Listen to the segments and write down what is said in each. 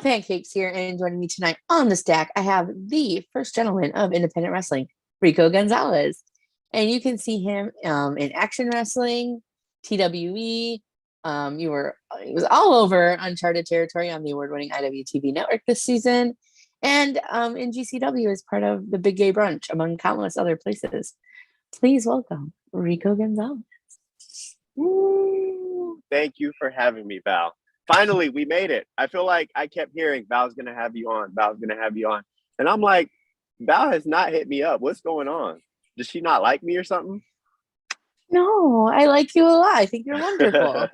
Pancakes here, and joining me tonight on the stack, I have the first gentleman of independent wrestling, Rico Gonzalez. And you can see him in Action Wrestling, TWE. He was all over uncharted territory on the award-winning IWTV network this season, and in GCW as part of the Big Gay Brunch, among countless other places. Please welcome Rico Gonzalez. Woo. Thank you for having me, Val. Finally, we made it. I feel like I kept hearing Val's going to have you on. Val's going to have you on. And I'm like, Val has not hit me up. What's going on? Does she not like me or something? No, I like you a lot. I think you're wonderful.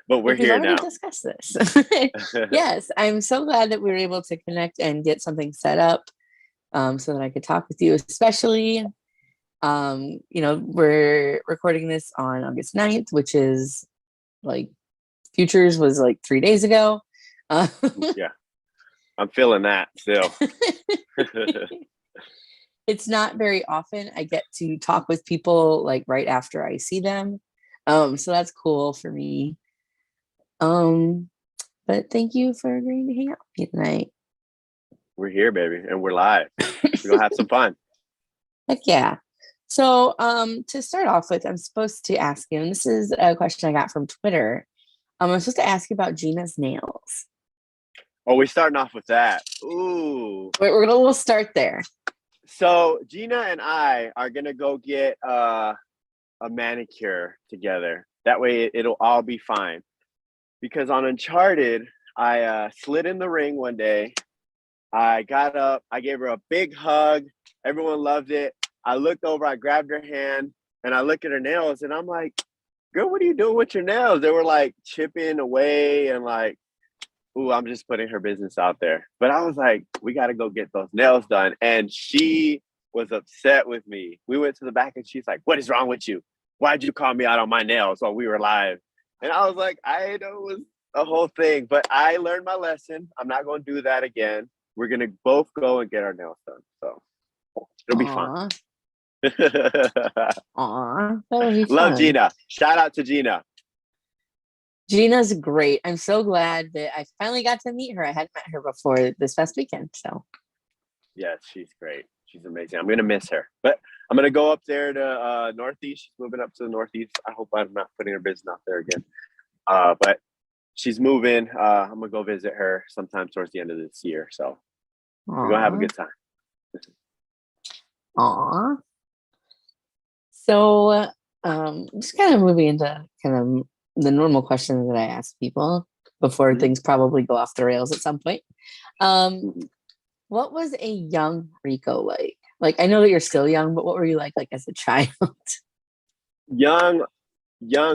But we're here now. We've already discussed this. Yes, I'm so glad that we were able to connect and get something set up so that I could talk with you, especially, we're recording this on August 9th, which is like Futures was like 3 days ago. Yeah, I'm feeling that still. It's not very often I get to talk with people like right after I see them. So that's cool for me. But thank you for agreeing to hang out with me tonight. We're here, baby, and we're live. We're gonna have some fun. Heck yeah. So to start off with, I'm supposed to ask you, and this is a question I got from Twitter. I'm supposed to ask you about Gina's nails. Oh, we're starting off with that. Ooh. We'll start there. So Gina and I are gonna go get a manicure together. That way it'll all be fine. Because on Uncharted, I slid in the ring one day. I got up, I gave her a big hug. Everyone loved it. I looked over, I grabbed her hand, and I looked at her nails, and I'm like, girl, what are you doing with your nails? They were like chipping away and like, ooh, I'm just putting her business out there. But I was like, we got to go get those nails done. And she was upset with me. We went to the back and she's like, what is wrong with you? Why'd you call me out on my nails while we were live? And I was like, I know it was a whole thing, but I learned my lesson. I'm not going to do that again. We're going to both go and get our nails done. So it'll be fun. Aw, that'll be fun. Love Gina. Shout out to Gina. Gina's great. I'm so glad that I finally got to meet her. I hadn't met her before this past weekend. So yes, she's great. She's amazing. I'm gonna miss her, but I'm gonna go up there to Northeast. She's moving up to the Northeast. I hope I'm not putting her business out there again. But she's moving. I'm gonna go visit her sometime towards the end of this year. So we're gonna have a good time. Aw. So just kind of moving into kind of the normal questions that I ask people before things probably go off the rails at some point. What was a young Rico like? Like, I know that you're still young, but what were you like as a child? Young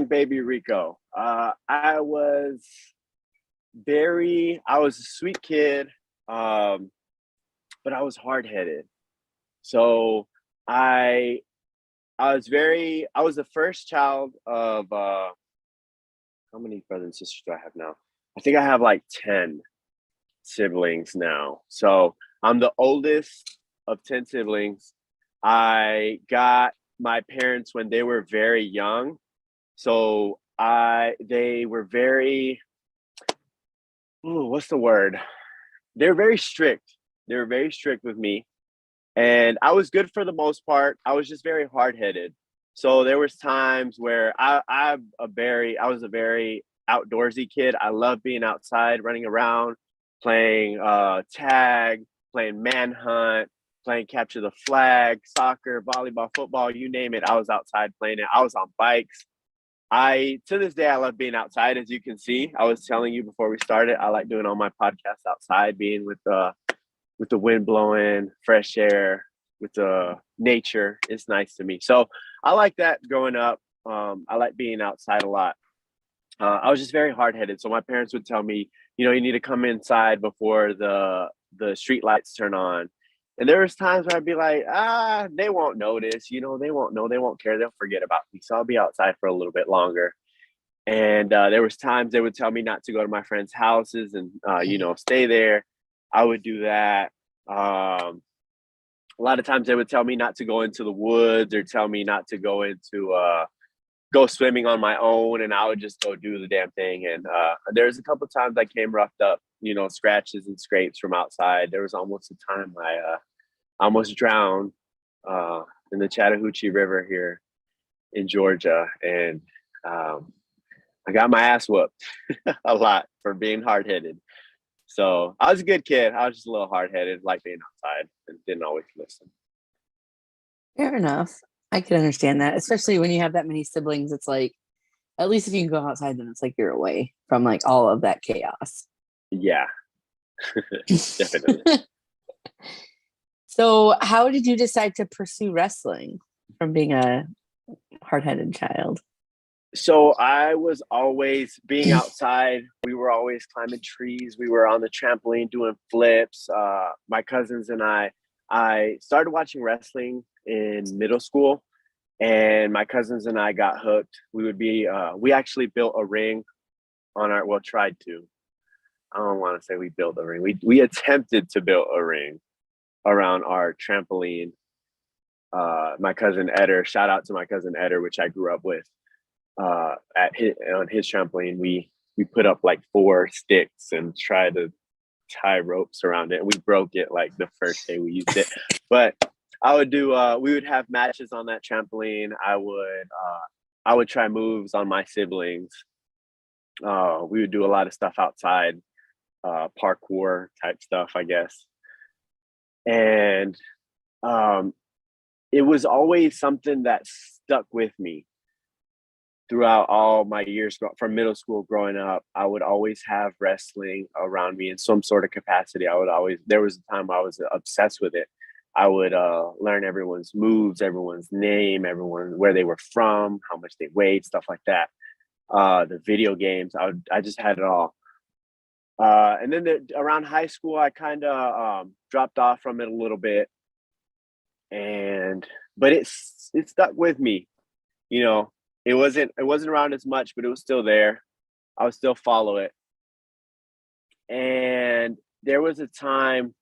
baby Rico. I was a sweet kid, but I was hard-headed. So I was the first child of how many brothers and sisters do I have now? I think I have like 10 siblings now. So I'm the oldest of 10 siblings. I got my parents when they were very young. So they were very, what's the word? They're very strict. They were very strict with me. And I was good for the most part. I was just very hard-headed. So there was times where I was a very outdoorsy kid. I love being outside, running around, playing tag, playing manhunt, playing capture the flag, soccer, volleyball, football, you name it. I was outside playing it. I was on bikes. To this day, I love being outside. As you can see, I was telling you before we started, I like doing all my podcasts outside, being with the wind blowing, fresh air, with the nature. It's nice to me. So I like that growing up. I like being outside a lot. I was just very hard-headed. So my parents would tell me, you need to come inside before the street lights turn on. And there was times where I'd be like, they won't notice, they won't know, they won't care, they'll forget about me. So I'll be outside for a little bit longer. And there was times they would tell me not to go to my friends' houses and, stay there. I would do that. A lot of times they would tell me not to go into the woods or tell me not to go go swimming on my own, and I would just go do the damn thing. And there's a couple times I came roughed up, scratches and scrapes from outside. There was almost a time I almost drowned in the Chattahoochee River here in Georgia, and I got my ass whooped a lot for being hard-headed. So I was a good kid. I was just a little hard-headed, like being outside, and didn't always listen. Fair enough. I can understand that, especially when you have that many siblings. It's like, at least if you can go outside, then it's like you're away from like all of that chaos. Yeah, definitely. So how did you decide to pursue wrestling from being a hard-headed child? So I was always being outside. We were always climbing trees. We were on the trampoline doing flips. My cousins and I started watching wrestling in middle school, and my cousins and I got hooked. We actually built a ring tried to. I don't want to say we built a ring. We attempted to build a ring around our trampoline. My cousin Eder, shout out to my cousin Eder, which I grew up with. On his trampoline, we put up like 4 sticks and tried to tie ropes around it. And we broke it like the first day we used it. But we would have matches on that trampoline. I would try moves on my siblings. We would do a lot of stuff outside, parkour type stuff, I guess. And it was always something that stuck with me throughout all my years from middle school growing up. I would always have wrestling around me in some sort of capacity. There was a time I was obsessed with it. I would learn everyone's moves, everyone's name, everyone, where they were from, how much they weighed, stuff like that. The video games, I just had it all. And then around high school, I kind of dropped off from it a little bit. But it stuck with me, It wasn't around as much, but it was still there. I would still follow it. And there was a time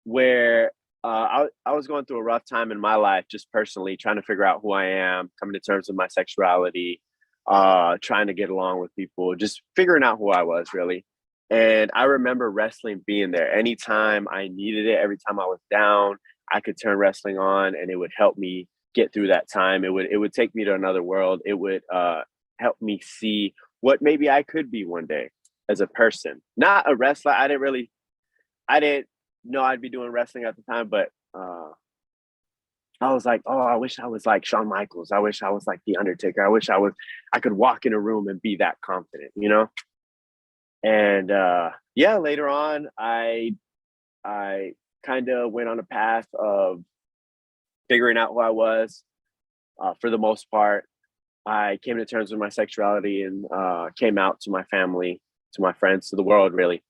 where I was going through a rough time in my life, just personally, trying to figure out who I am, coming to terms with my sexuality, trying to get along with people, just figuring out who I was, really. And I remember wrestling being there. Anytime I needed it, every time I was down, I could turn wrestling on, and it would help me get through that time. It would take me to another world. It would help me see what maybe I could be one day as a person. Not a wrestler. I didn't know I'd be doing wrestling at the time, but I was like, oh, I wish I was like Shawn Michaels. I wish I was like The Undertaker. I wish I could walk in a room and be that confident, And later on, I kind of went on a path of figuring out who I was. For the most part, I came to terms with my sexuality and came out to my family, to my friends, to the world, really.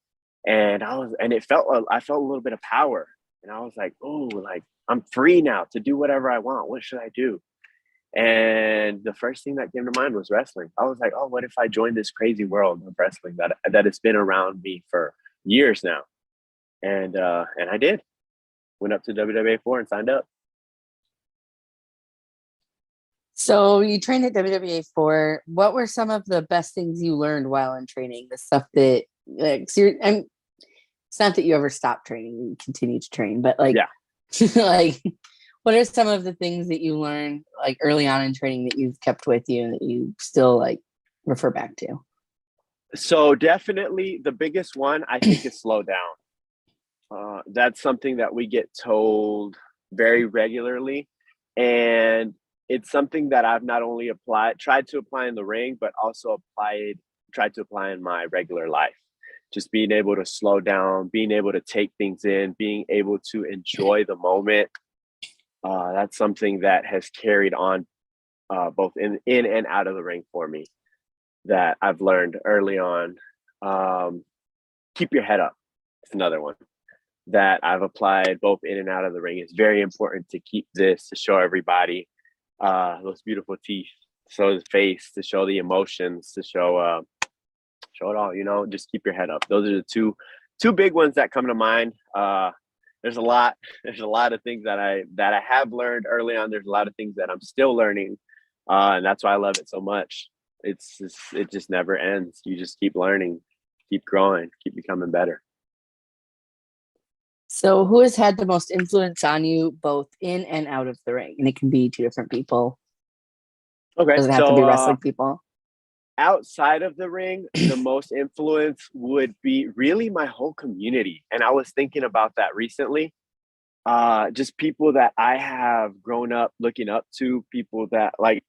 And I felt a little bit of power. And I was like, oh, like I'm free now to do whatever I want. What should I do? And the first thing that came to mind was wrestling. I was like, oh, what if I joined this crazy world of wrestling that has been around me for years now? And I did. Went up to WWA4 and signed up. So you trained at WWA4. What were some of the best things you learned while in training? The stuff that, it's not that you ever stopped training, you continue to train, but like, what are some of the things that you learned like early on in training that you've kept with you and that you still like refer back to? So definitely the biggest one, I think, is slow down. That's something that we get told very regularly. And it's something that I've not only tried to apply in the ring, but also tried to apply in my regular life. Just being able to slow down, being able to take things in, being able to enjoy the moment. That's something that has carried on both in and out of the ring for me, that I've learned early on. Keep your head up. It's another one that I've applied both in and out of the ring. It's very important to keep this, to show everybody those beautiful teeth, to show the face, to show the emotions, to show it all. Just keep your head up. Those are the two big ones that come to mind. There's a lot of things that I have learned early on. There's a lot of things that I'm still learning And that's why I love it so much. It just never ends. You just keep learning, keep growing, keep becoming better. So, who has had the most influence on you both in and out of the ring? And it can be two different people. Okay, Doesn't have to so be wrestling people. outside of the ring, the most influence would be really my whole community. And I was thinking about that recently. Just people that I have grown up looking up to, people like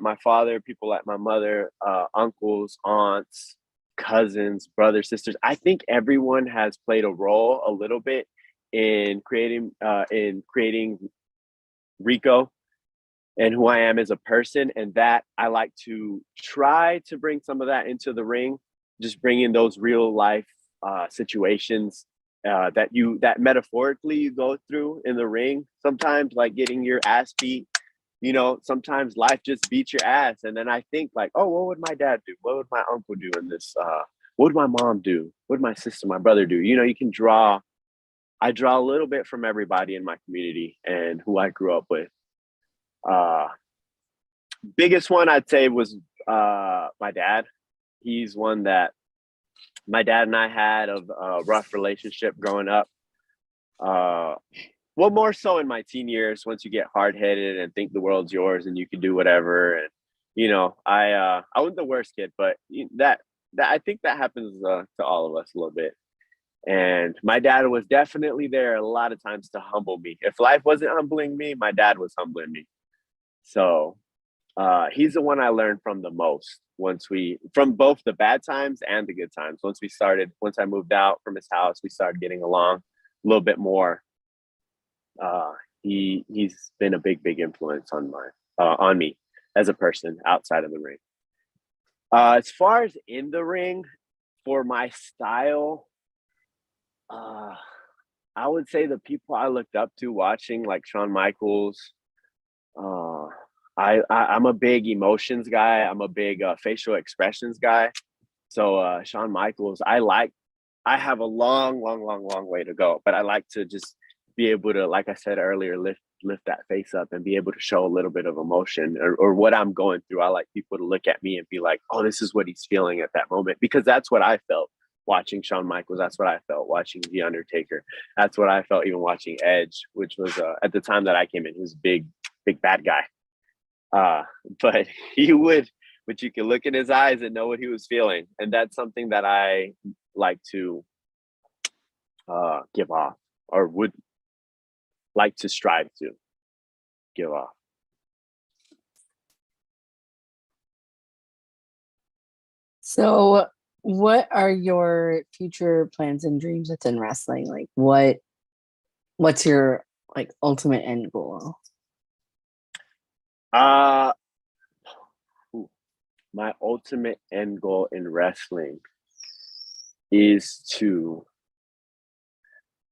my father, people like my mother, uncles, aunts, cousins, brothers, sisters. I think everyone has played a role a little bit in creating Rico and who I am as a person. And that I like to try to bring some of that into the ring, just bringing those real life situations that metaphorically you go through in the ring. Sometimes like getting your ass beat, sometimes life just beats your ass. And then I think like, oh, what would my dad do? What would my uncle do in this? What would my mom do? What would my sister, my brother do? I draw a little bit from everybody in my community and who I grew up with. Uh, Biggest one I'd say was my dad. He's one that my dad and I had a rough relationship growing up. Well, more so in my teen years, once you get hard headed and think the world's yours and you can do whatever. And I wasn't the worst kid, but that I think that happens to all of us a little bit. And my dad was definitely there a lot of times to humble me. If life wasn't humbling me, my dad was humbling me. So he's the one I learned from the most from both the bad times and the good times. Once I moved out from his house, we started getting along a little bit more. He's been a big influence on me as a person outside of the ring. As far as in the ring, for my style, I would say the people I looked up to watching, like Shawn Michaels. I'm a big emotions guy. I'm a big facial expressions guy. So Shawn Michaels, I have a long way to go, but I like to just be able to, like I said earlier, lift that face up and be able to show a little bit of emotion or what I'm going through. I like people to look at me and be like, oh, this is what he's feeling at that moment, because that's what I felt watching Shawn Michaels. That's what I felt watching The Undertaker. That's what I felt even watching Edge, which was at the time that I came in, he was big bad guy. But you could look in his eyes and know what he was feeling. And that's something that I like to give off, or would like to strive to give off. So, what are your future plans and dreams within wrestling? Like, what's your like ultimate end goal? My ultimate end goal in wrestling is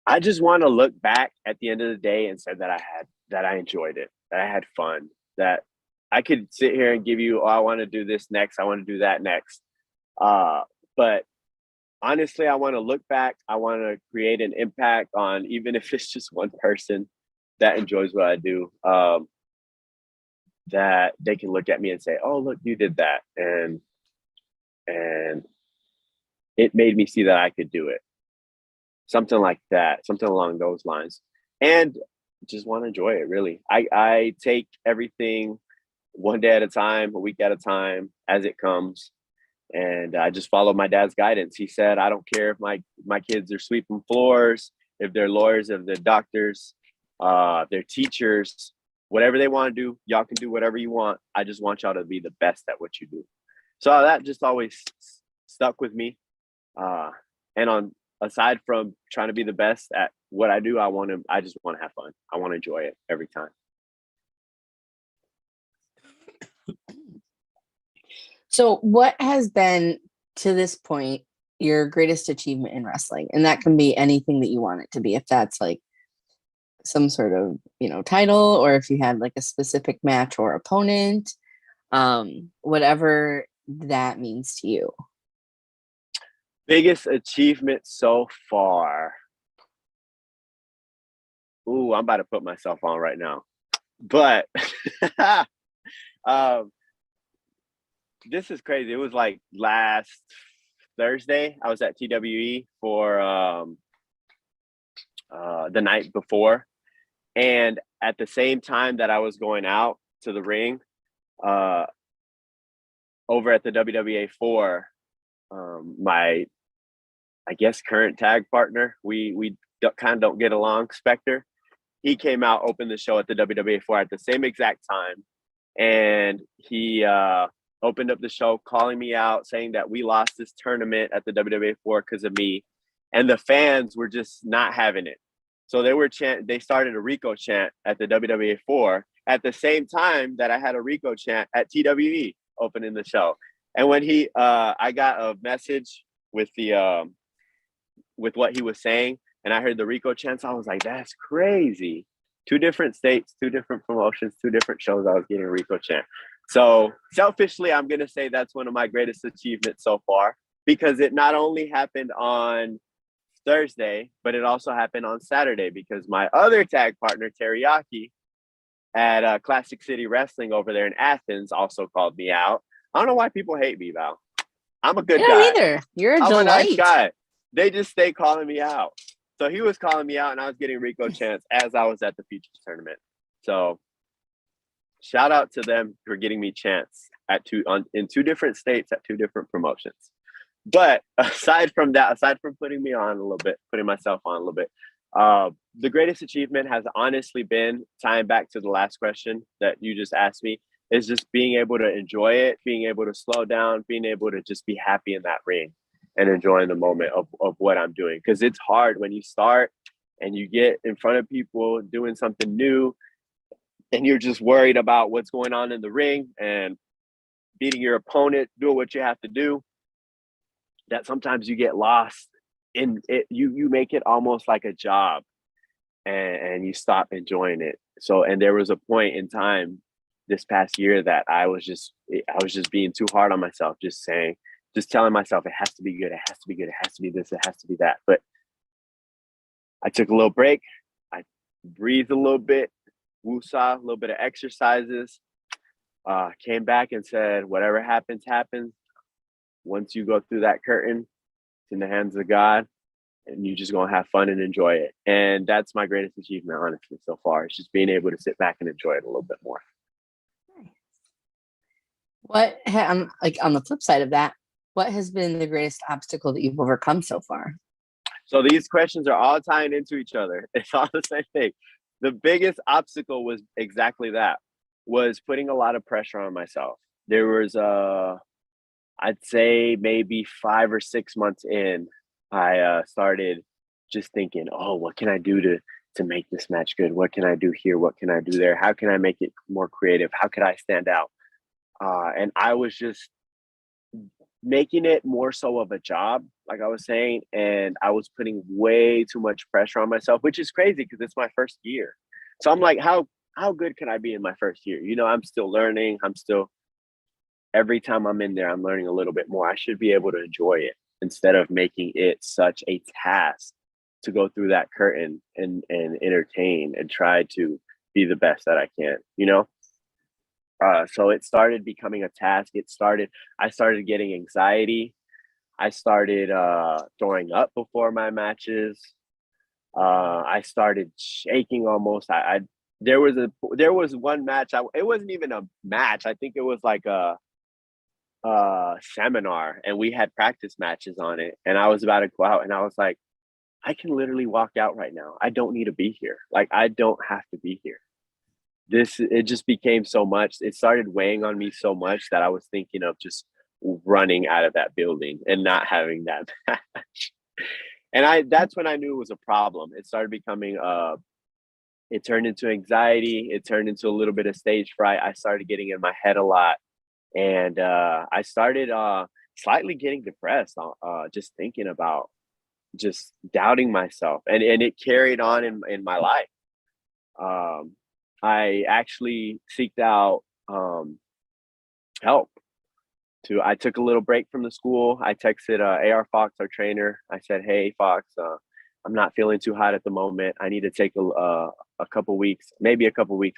I just want to look back at the end of the day and say that I enjoyed it, that I had fun, that I could sit here and give you, oh, I want to do this next, I want to do that next. But honestly, I want to look back. I want to create an impact on, even if it's just one person that enjoys what I do, that they can look at me and say, oh, look, you did that. And it made me see that I could do it. Something like that, something along those lines. And just want to enjoy it, really. I take everything one day at a time, a week at a time, as it comes. And I just follow my dad's guidance. He said, I don't care if my kids are sweeping floors, if they're lawyers, if they're doctors, they're teachers, whatever they want to do, y'all can do whatever you want. I just want y'all to be the best at what you do. So that just always stuck with me. And aside from trying to be the best at what I do, I just want to have fun. I want to enjoy it every time. So, what has been to this point your greatest achievement in wrestling? And that can be anything that you want it to be. If that's like some sort of, title, or if you had like a specific match or opponent, whatever that means to you. Biggest achievement so far. Ooh, I'm about to put myself on right now. But Um, this is crazy. It was like last Thursday. I was at TWE for the night before, and at the same time that I was going out to the ring, uh, over at the WWA4, my, I guess, current tag partner, we kind of don't get along, Spectre. He came out, opened the show at the WWA4 at the same exact time, and he opened up the show, calling me out, saying that we lost this tournament at the WWA4 because of me, and the fans were just not having it. So they started a Rico chant at the WWA4 at the same time that I had a Rico chant at TWE opening the show. And when I got a message with with what he was saying, and I heard the Rico chants, I was like, that's crazy. 2 different states, 2 different promotions, 2 different shows, I was getting a Rico chant. So selfishly, I'm going to say that's one of my greatest achievements so far, because it not only happened on Thursday, but it also happened on Saturday, because my other tag partner, Teriyaki, at Classic City Wrestling over there in Athens, also called me out. I don't know why people hate me, Val. I'm a good guy. Neither. You're a I'm delight. a nice guy. They just stay calling me out. So he was calling me out, and I was getting Rico chants as I was at the Futures tournament. So shout out to them for getting me chants in 2 different states at 2 different promotions. But aside from that, aside from putting me on a little bit, putting myself on a little bit, the greatest achievement has honestly been, tying back to the last question that you just asked me, is just being able to enjoy it, being able to slow down, being able to just be happy in that ring and enjoying the moment of what I'm doing. Because it's hard when you start and you get in front of people doing something new, and you're just worried about what's going on in the ring and beating your opponent, doing what you have to do, that sometimes you get lost in it. You make it almost like a job, and you stop enjoying it. So, and there was a point in time this past year that I was just being too hard on myself, just telling myself it has to be good, it has to be good, it has to be this, it has to be that. But I took a little break, I breathed a little bit, woosah, a little bit of exercises, came back and said, whatever happens, happens. Once you go through that curtain, it's in the hands of God, and you're just gonna have fun and enjoy it. And that's my greatest achievement, honestly, so far. It's just being able to sit back and enjoy it a little bit more. What like on the flip side of that, what has been the greatest obstacle that you've overcome so far? So these questions are all tying into each other. It's all the same thing. The biggest obstacle was exactly that, was putting a lot of pressure on myself. There was I'd say maybe 5 or 6 months in, I started just thinking, oh, what can I do to make this match good? What can I do here? What can I do there? How can I make it more creative? How could I stand out? And I was just making it more so of a job, like I was saying, and I was putting way too much pressure on myself, which is crazy because it's my first year. So I'm like, how good can I be in my first year? You know, I'm still learning. Every time I'm in there, I'm learning a little bit more. I should be able to enjoy it instead of making it such a task to go through that curtain and entertain and try to be the best that I can, you know? So it started becoming a task. I started getting anxiety. I started throwing up before my matches. I started shaking almost. There was one match. It wasn't even a match. I think it was like a seminar, and we had practice matches on it. And I was about to go out, and I was like, I can literally walk out right now. I don't need to be here. Like, I don't have to be here. It just became so much. It started weighing on me so much that I was thinking of just running out of that building and not having that match. And that's when I knew it was a problem. It started becoming it turned into anxiety. It turned into a little bit of stage fright. I started getting in my head a lot. And I started slightly getting depressed, just thinking about just doubting myself. And it carried on in my life. I actually seeked out help. I took a little break from the school. I texted AR Fox, our trainer. I said, hey, Fox, I'm not feeling too hot at the moment. I need to take a couple weeks, maybe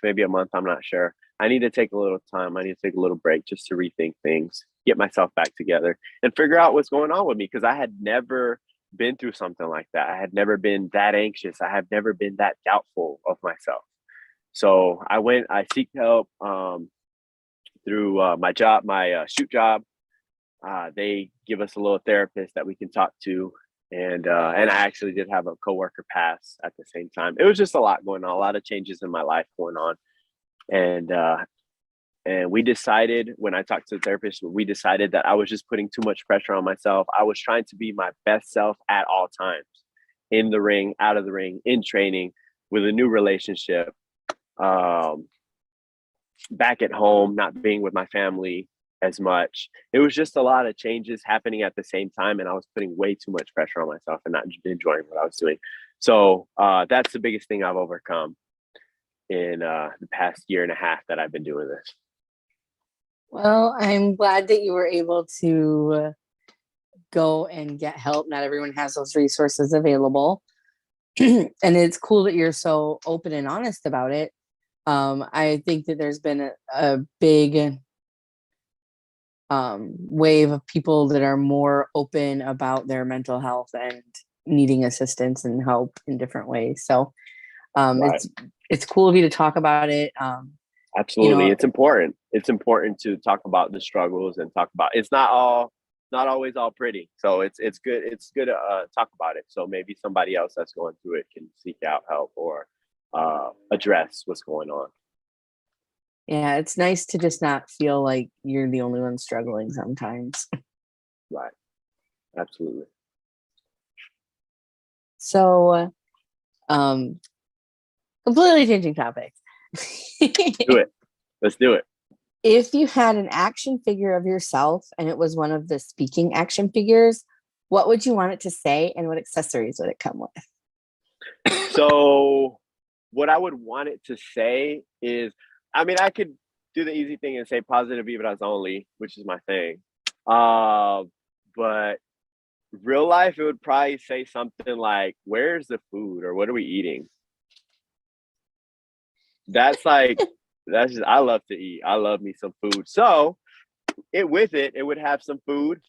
maybe a month. I'm not sure. I need to take a little time. I need to take a little break just to rethink things, get myself back together, and figure out what's going on with me, because I had never been through something like that. I had never been that anxious. I have never been that doubtful of myself. So I seek help through my job, my shoot job. They give us a little therapist that we can talk to, and I actually did have a coworker pass at the same time. It was just a lot going on, a lot of changes in my life going on, and we decided, when I talked to the therapist, we decided that I was just putting too much pressure on myself. I was trying to be my best self at all times, in the ring, out of the ring, in training, with a new relationship, back at home, not being with my family as much. It was just a lot of changes happening at the same time, and I was putting way too much pressure on myself and not enjoying what I was doing. So that's the biggest thing I've overcome in the past year and a half that I've been doing this. Well, I'm glad that you were able to go and get help. Not everyone has those resources available. And it's cool that you're so open and honest about it. I think that there's been a big wave of people that are more open about their mental health and needing assistance and help in different ways. So Right. it's cool of you to talk about it. Absolutely. You know, It's important. It's important to talk about the struggles and talk about, it's not always all pretty. So it's good. It's good to talk about it. So maybe somebody else that's going through it can seek out help or address what's going on. yeah, it's nice to just not feel like you're the only one struggling sometimes. Right. Absolutely. So, completely changing topics. Do it. Let's do it. If you had an action figure of yourself and it was one of the speaking action figures, what would you want it to say and what accessories would it come with? So what I would want it to say is, I mean, I could do the easy thing and say positive vibras only, which is my thing. But real life, it would probably say something like, "Where's the food?" or "What are we eating?" That's like, that's just, I love to eat. I love me some food. So it would have some food.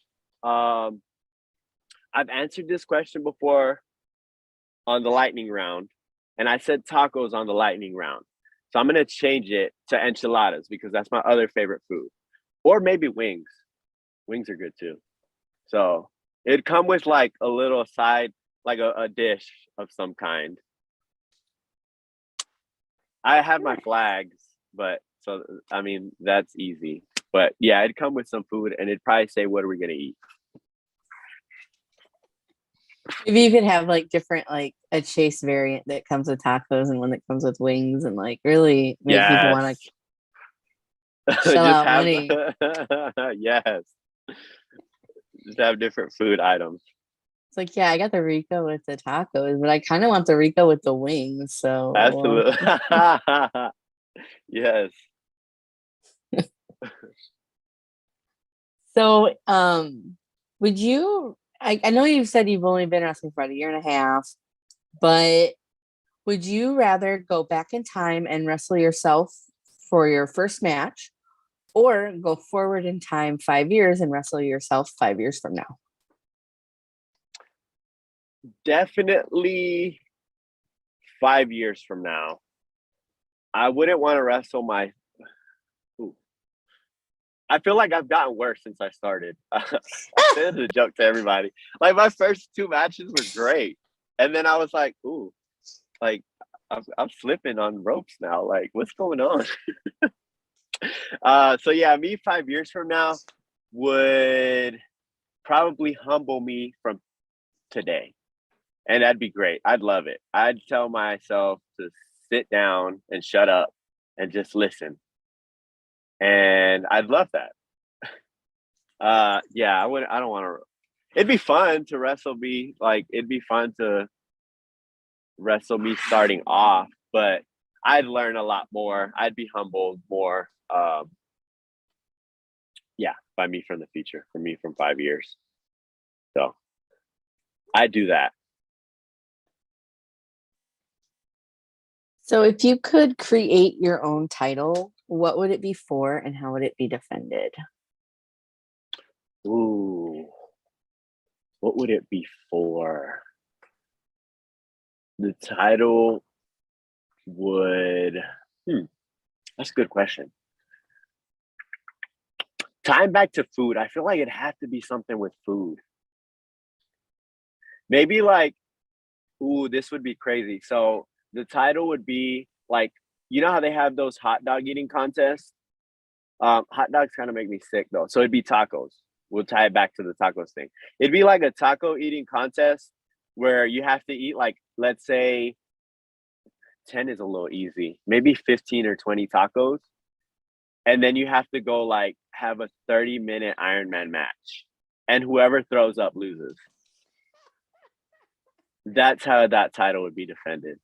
Um, I've answered this question before on the lightning round, and I said tacos on the lightning round. So I'm gonna change it to enchiladas because that's my other favorite food, or maybe wings. Wings are good too. So it'd come with like a little side, like a dish of some kind. I have my flags, but so I mean that's easy. But yeah, it'd come with some food, and it'd probably say, "What are we gonna eat?" Maybe you could have like different, like a chase variant that comes with tacos and one that comes with wings, and like really make people want Yes, to shell just out have money. yes, just have different food items. It's like, yeah, I got the Rico with the tacos, but I kind of want the Rico with the wings. So, Absolutely, yes. would you? I know you've said you've only been wrestling for about a year and a half, but would you rather go back in time and wrestle yourself for your first match, or go forward in time 5 years and wrestle yourself 5 years from now? Definitely 5 years from now. I wouldn't want to wrestle my. Ooh. I feel like I've gotten worse since I started. I said a joke to everybody. Like my first two matches were great, and then I was like, "Ooh, like I'm slipping on ropes now. Like what's going on?" So yeah, me 5 years from now would probably humble me from today. And that'd be great. I'd love it. I'd tell myself to sit down and shut up and just listen. And I'd love that. Yeah, I don't want to, it'd be fun to wrestle me. Like it'd be fun to wrestle me starting off, but I'd learn a lot more. I'd be humbled more. Yeah, by me from the future, for me from 5 years. So I do that. So if you could create your own title, what would it be for and how would it be defended? Ooh, what would it be for? The title would, that's a good question. Tying back to food, I feel like it had to be something with food. Maybe like, ooh, this would be crazy. So the title would be like, you know how they have those hot dog eating contests? Hot dogs kind of make me sick though. So it'd be tacos. We'll tie it back to the tacos thing. It'd be like a taco eating contest where you have to eat like, let's say 10 is a little easy, maybe 15 or 20 tacos. And then you have to go like have a 30-minute Ironman match. And whoever throws up loses. That's how that title would be defended.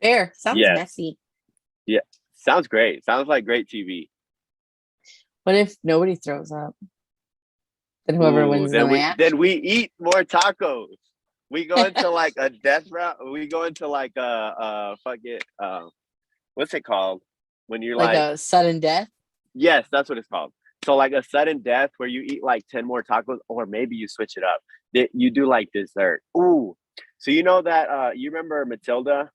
Fair. Sounds Yes. messy. Yeah. Sounds great. Sounds like great TV. What if nobody throws up? Then whoever wins the match. Then we eat more tacos. We go into like a death round. We go into like what's it called? When you're like a sudden death? Yes, that's what it's called. So like a sudden death where you eat like 10 more tacos, or maybe you switch it up. You do like dessert. Ooh. So you know that you remember Matilda?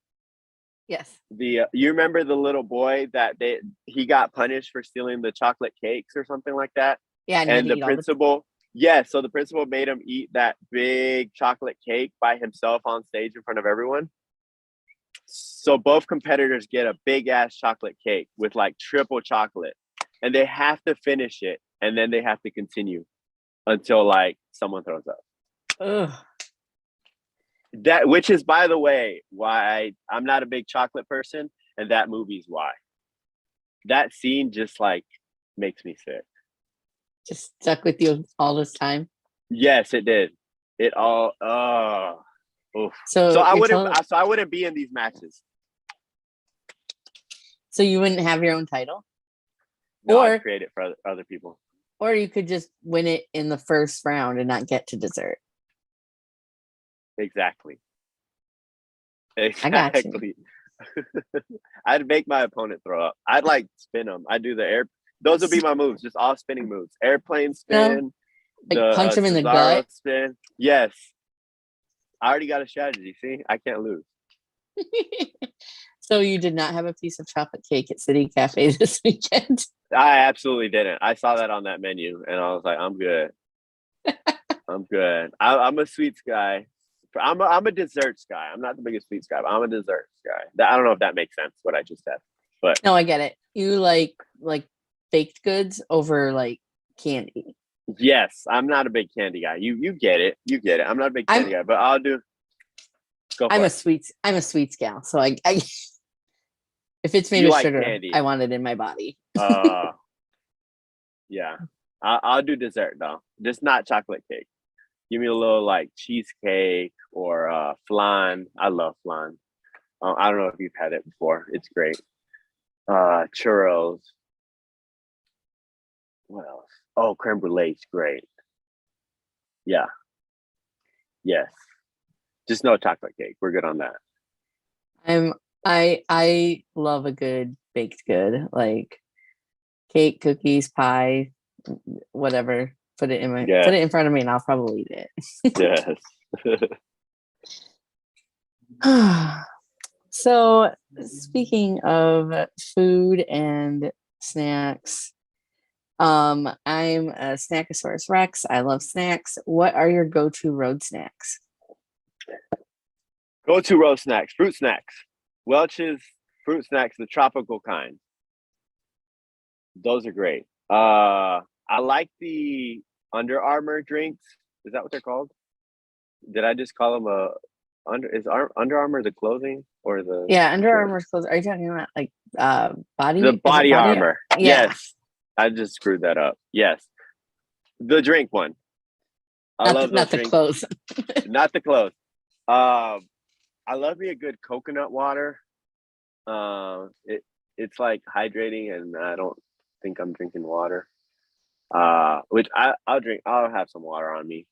Yes. You remember the little boy that he got punished for stealing the chocolate cakes or something like that? Yeah, and the principal, so the principal made him eat that big chocolate cake by himself on stage in front of everyone. So both competitors get a big ass chocolate cake with like triple chocolate, and they have to finish it, and then they have to continue until like someone throws up. Ugh. That, which is, by the way, why I'm not a big chocolate person, and that movie's why. That scene just like makes me sick. Just stuck with you all this time. Yes, it did. It all. Oof. So I wouldn't be in these matches. So you wouldn't have your own title? No, I'd create it for other people. Or you could just win it in the first round and not get to dessert. Exactly. I got you. I'd make my opponent throw up. I'd like spin them. I'd do the air. Those would be my moves, just all spinning moves. Airplane spin. Like punch him in the gut. Spin. Yes. I already got a strategy. See, I can't lose. So you did not have a piece of chocolate cake at City Cafe this weekend? I absolutely didn't. I saw that on that menu, and I was like, I'm good. I'm good. I'm a sweets guy. I'm a desserts guy. I'm not the biggest sweets guy, but I'm a desserts guy. I don't know if that makes sense, what I just said. But no, I get it. You like baked goods over like candy. Yes, I'm not a big candy guy. You get it. You get it. I'm not a big candy guy, but I'll do. I'm a sweets gal. So I if it's made with sugar, candy. I want it in my body. Yeah. I'll do dessert though. Just not chocolate cake. Give me a little like cheesecake or flan. I love flan. I don't know if you've had it before. It's great. Churros. What else? Oh, creme brulee is great. Yeah. Yes. Just no chocolate cake. We're good on that. I love a good baked good, like cake, cookies, pie, whatever. Put it in front of me and I'll probably eat it. Yes. So speaking of food and snacks, I'm a Snackosaurus Rex. I love snacks. What are your go-to road snacks? Go-to road snacks, fruit snacks. Welch's fruit snacks, the tropical kind. Those are great. I like the Under Armour drinks. Is that what they're called? Did I just call them Under Armour the clothing or the? Yeah, Under Armour's clothing. Are you talking about like body? The body armor. Yeah. Yes, I just screwed that up. Yes, the drink one. Not the clothes. Not the clothes. I love me a good coconut water. It's like hydrating, and I don't think I'm drinking water. Which I'll drink. I'll have some water on me.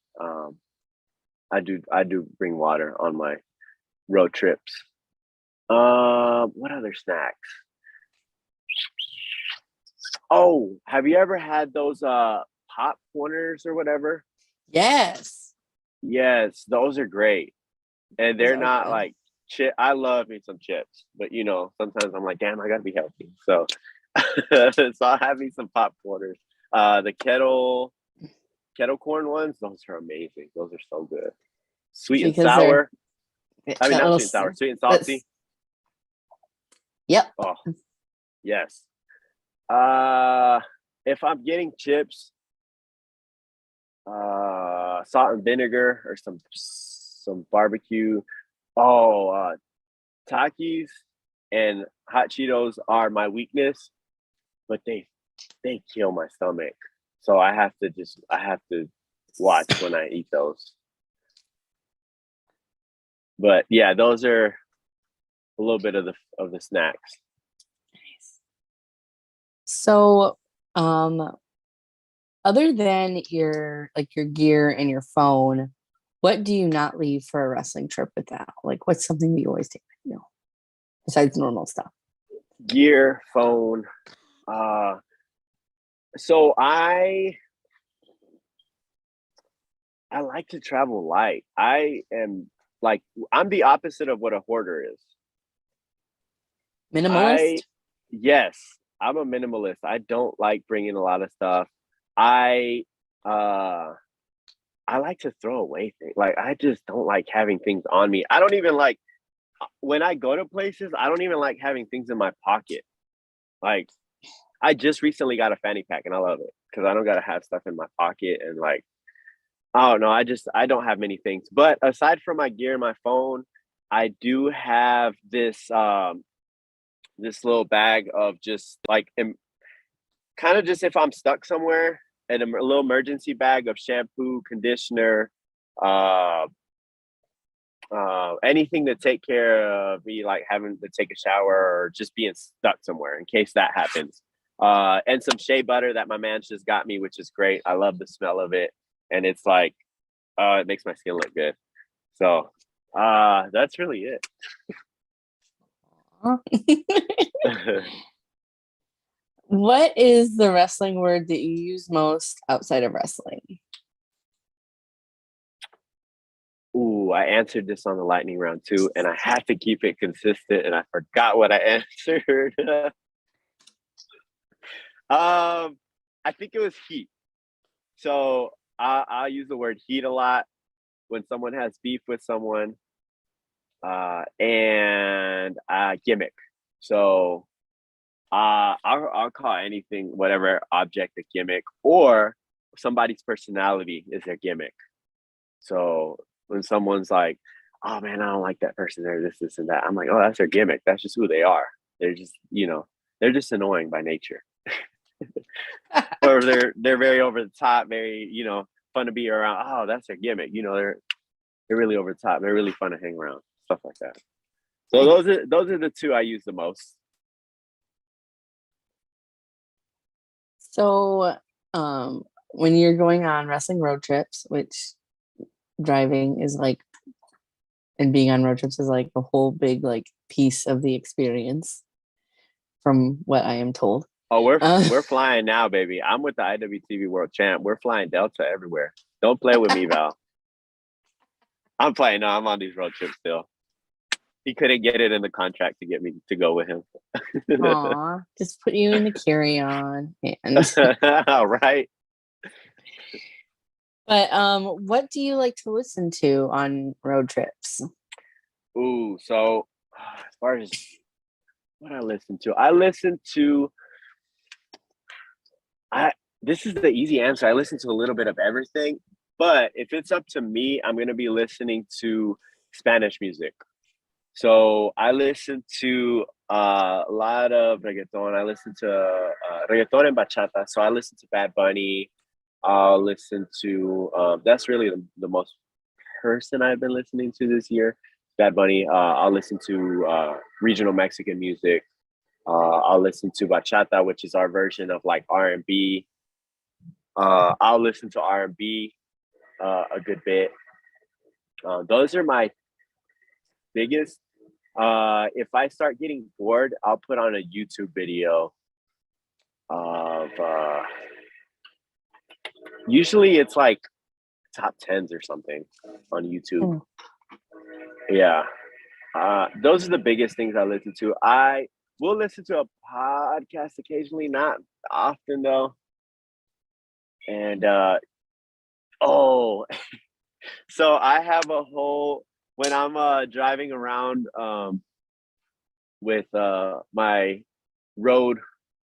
I do bring water on my road trips. What other snacks? Oh, have you ever had those popcorners or whatever? Yes. Yes, those are great. And Those they're are not good. like chip. I love me some chips, but sometimes I'm like, damn, I gotta be healthy. So so I'll have me some popcorners. The kettle corn ones, those are amazing. Those are so good. Sweet and Because they're sour. I mean that not little sweet and sour, sweet and salty. that's yep. Oh, yes. Uh if I'm getting chips, salt and vinegar or some barbecue. Oh, Takis and hot Cheetos are my weakness, but they kill my stomach. So I have to watch when I eat those. But yeah, those are a little bit of the snacks. So, other than your gear and your phone, what do you not leave for a wrestling trip without? Like, what's something that you always take with you besides normal stuff? Gear, phone. Uh so I like to travel light. I am like I'm the opposite of what a hoarder is. I Minimalist? Yes, I'm a minimalist. I don't like bringing a lot of stuff. I uh I like to throw away things. Like I just don't like having things on me. I don't even like when I go to places, I don't even like having things in my pocket. Like I just recently got a fanny pack and I love it because I don't gotta have stuff in my pocket and like I don't know. I don't have many things. But aside from my gear and my phone, I do have this little bag of just like kind of just if I'm stuck somewhere and a little emergency bag of shampoo, conditioner, uh, anything to take care of me, like having to take a shower or just being stuck somewhere in case that happens. And some shea butter that my man just got me, which is great. I love the smell of it, and it's like, it makes my skin look good. So, that's really it. Aw. What is the wrestling word that you use most outside of wrestling? Ooh, I answered this on the lightning round too, and I had to keep it consistent, and I forgot what I answered. I think it was heat. So I use the word heat a lot when someone has beef with someone, and gimmick. So I'll call anything, whatever object, a gimmick, or somebody's personality is their gimmick. So when someone's like, "Oh man, I don't like that person," there, this, and that, I'm like, "Oh, that's their gimmick. That's just who they are. They're just, they're just annoying by nature." Or they're very over the top, very fun to be around. Oh, that's their gimmick. They're really over the top. They're really fun to hang around. Stuff like that. So Nice. those are the two I use the most. So, when you're going on wrestling road trips, which driving is like, and being on road trips is like a whole big like piece of the experience, from what I am told. Oh, Uh, we're flying now, baby. I'm with the IWTV World Champ. We're flying Delta everywhere. Don't play with me, Val. I'm playing. No, I'm on these road trips still. He couldn't get it in the contract to get me to go with him. Aw, just put you in the carry-on and Right. but what do you like to listen to on road trips? Ooh, so as far as what I listen to I this is the easy answer. I listen to a little bit of everything, but if it's up to me, I'm gonna be listening to Spanish music. So I listen to a lot of reggaeton. I listen to reggaeton and bachata. So I listen to Bad Bunny. I'll listen to that's really the most person I've been listening to this year. Bad Bunny. I'll listen to regional Mexican music. I'll listen to bachata, which is our version of like R&B. I'll listen to R&B a good bit. Those are my biggest If I start getting bored, I'll put on a YouTube video of usually it's like top tens or something on YouTube. Hmm. Yeah. Those are the biggest things I listen to. I will listen to a podcast occasionally, not often though. And oh, so I have a whole when I'm driving around with my road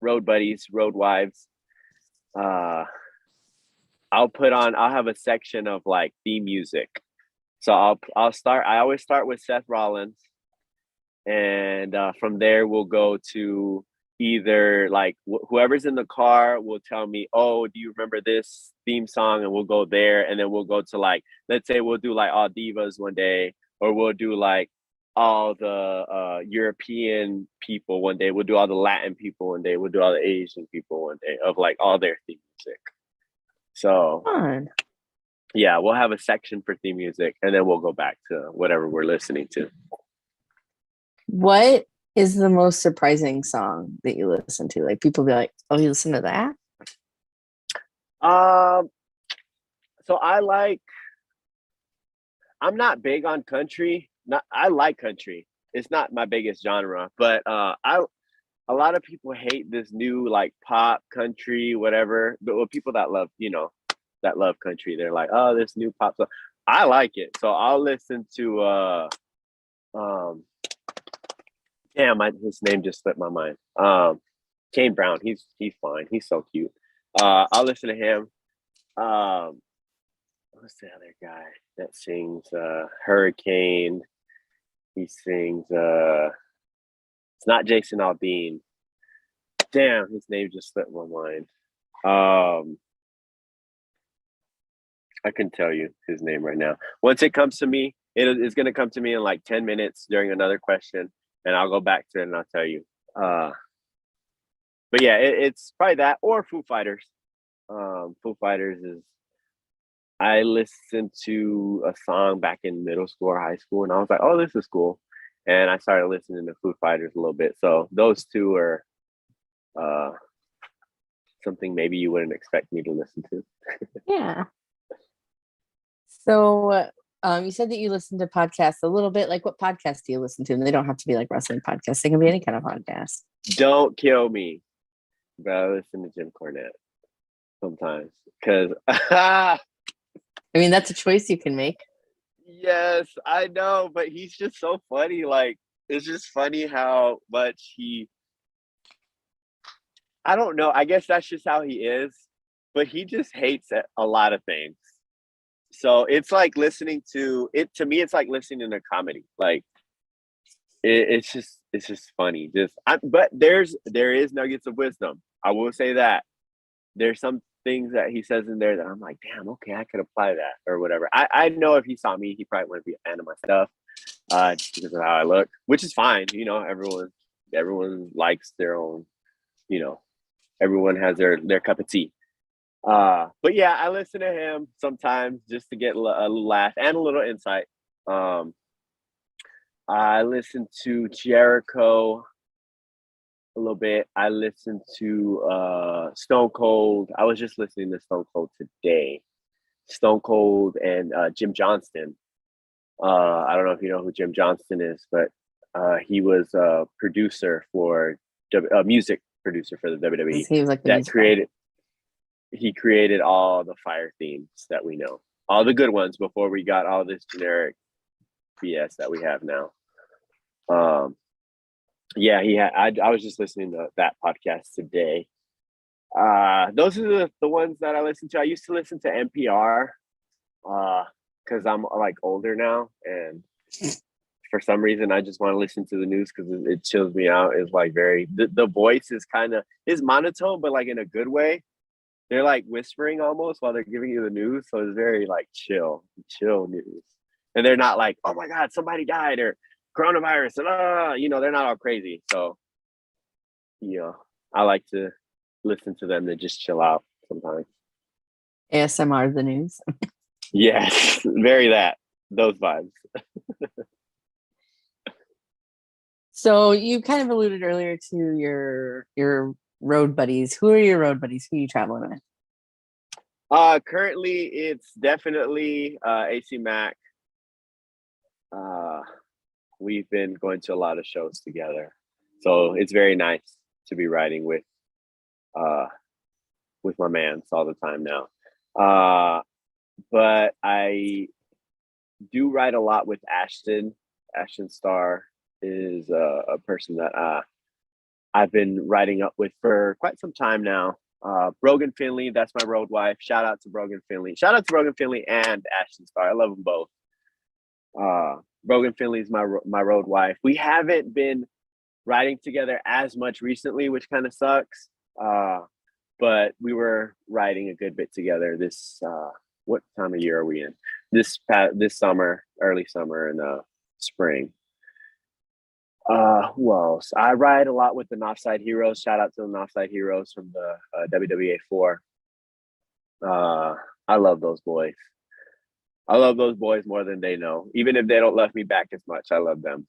buddies, road wives. Uh, I'll have a section of like theme music. So I always start with Seth Rollins, and from there we'll go to either like whoever's in the car will tell me, oh, do you remember this theme song, and we'll go there, and then we'll go to like, let's say we'll do like all divas one day, or we'll do like all the European people one day, we'll do all the Latin people one day, we'll do all the Asian people one day of like all their theme music. So Fun. yeah, we'll have a section for theme music, and then we'll go back to whatever we're listening to. What is the most surprising song that you listen to? Like people be like, "Oh, you listen to that?" So I'm not big on country. I like country. It's not my biggest genre, but a lot of people hate this new like pop country, whatever. But with people that love, that love country, they're like, oh, this new pop song. I like it. So I'll listen to um his name just slipped my mind. Kane Brown, he's fine. He's so cute. I'll listen to him. What's the other guy that sings Hurricane? He sings it's not Jason Aldean. Damn, his name just slipped my mind. I can tell you his name right now. Once it comes to me, it's going to come to me in like 10 minutes during another question, and I'll go back to it and I'll tell you. But yeah, it's probably that or Foo Fighters. Foo Fighters is, I listened to a song back in middle school or high school, and I was like, oh, this is cool. And I started listening to Foo Fighters a little bit. So those two are something maybe you wouldn't expect me to listen to. Yeah. So you said that you listen to podcasts a little bit. Like, what podcasts do you listen to? And they don't have to be like wrestling podcasts. They can be any kind of podcast. Don't kill me, but I listen to Jim Cornette sometimes because I mean, that's a choice you can make. yes, I know, but he's just so funny. Like, it's just funny how much I don't know. I guess that's just how he is, but he just hates a lot of things. So it's like listening to it. To me, it's like listening to comedy. Like it's just funny. But there is nuggets of wisdom. I will say that there's some things that he says in there that I'm like, damn, okay, I could apply that or whatever. I know if he saw me, he probably wouldn't be a fan of my stuff, just because of how I look, which is fine. Everyone likes their own, everyone has their cup of tea. But yeah, I listen to him sometimes just to get a little laugh and a little insight. I listen to Jericho a little bit. I listen to Stone Cold. I was just listening to Stone Cold today. Stone Cold and Jim Johnston. I don't know if you know who Jim Johnston is, but he was a producer for a music producer for the WWE. He was like the he created all the Fire themes that we know, all the good ones before we got all this generic BS that we have now. Yeah, I was just listening to that podcast today. Those are the ones that I listen to. I used to listen to NPR because I'm like older now, and for some reason I just want to listen to the news because it chills me out. It's like the voice is monotone, but like in a good way. They're like whispering almost while they're giving you the news. So it's very like chill news. And they're not like, oh my God, somebody died or coronavirus. And, they're not all crazy. So, I like to listen to them to just chill out sometimes. ASMR, the news. Yes, those vibes. So you kind of alluded earlier to your road buddies. Who are your road buddies? Who are you traveling with? Currently it's definitely AC Mac. We've been going to a lot of shows together, so it's very nice to be riding uh with my mans all the time now. But I do ride a lot with Ashton. Ashton Starr is a person that I've been riding up with for quite some time now. Brogan Finley, that's my road wife. Shout out to Brogan Finley. Shout out to Brogan Finley and Ashton Starr. I love them both. Brogan Finley is my road wife. We haven't been riding together as much recently, which kind of sucks. But we were riding a good bit together this what time of year are we in? This summer, early summer and spring. Who else? I ride a lot with the Northside Heroes. Shout out to the Northside Heroes from the WWA4. I love those boys. I love those boys more than they know. Even if they don't love me back as much, I love them.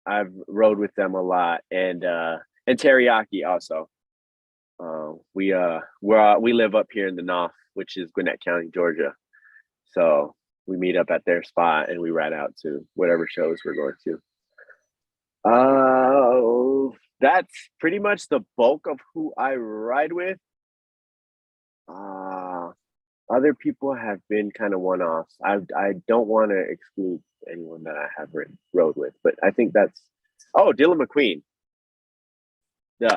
I've rode with them a lot, and Teriyaki also. We live up here in the north, which is Gwinnett County, Georgia. So we meet up at their spot and we ride out to whatever shows we're going to. That's pretty much the bulk of who I ride with. Other people have been kind of one-offs. I don't want to exclude anyone that I haven't rode with, but I think that's Dylan McQueen.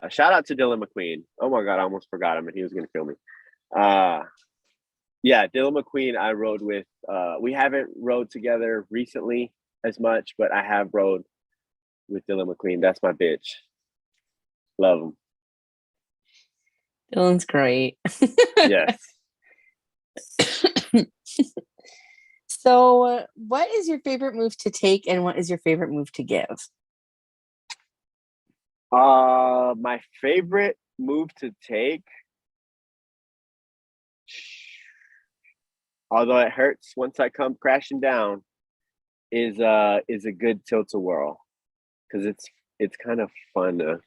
Shout out to Dylan McQueen. Oh my God, I almost forgot him and he was going to kill me. Yeah, Dylan McQueen I rode with. We haven't rode together recently as much, but I have rode with Dylan McQueen. That's my bitch. Love him. Dylan's great. Yes. So, what is your favorite move to take, and what is your favorite move to give? My favorite move to take, although it hurts once I come crashing down, is a good tilt-a-whirl, because it's kind of fun to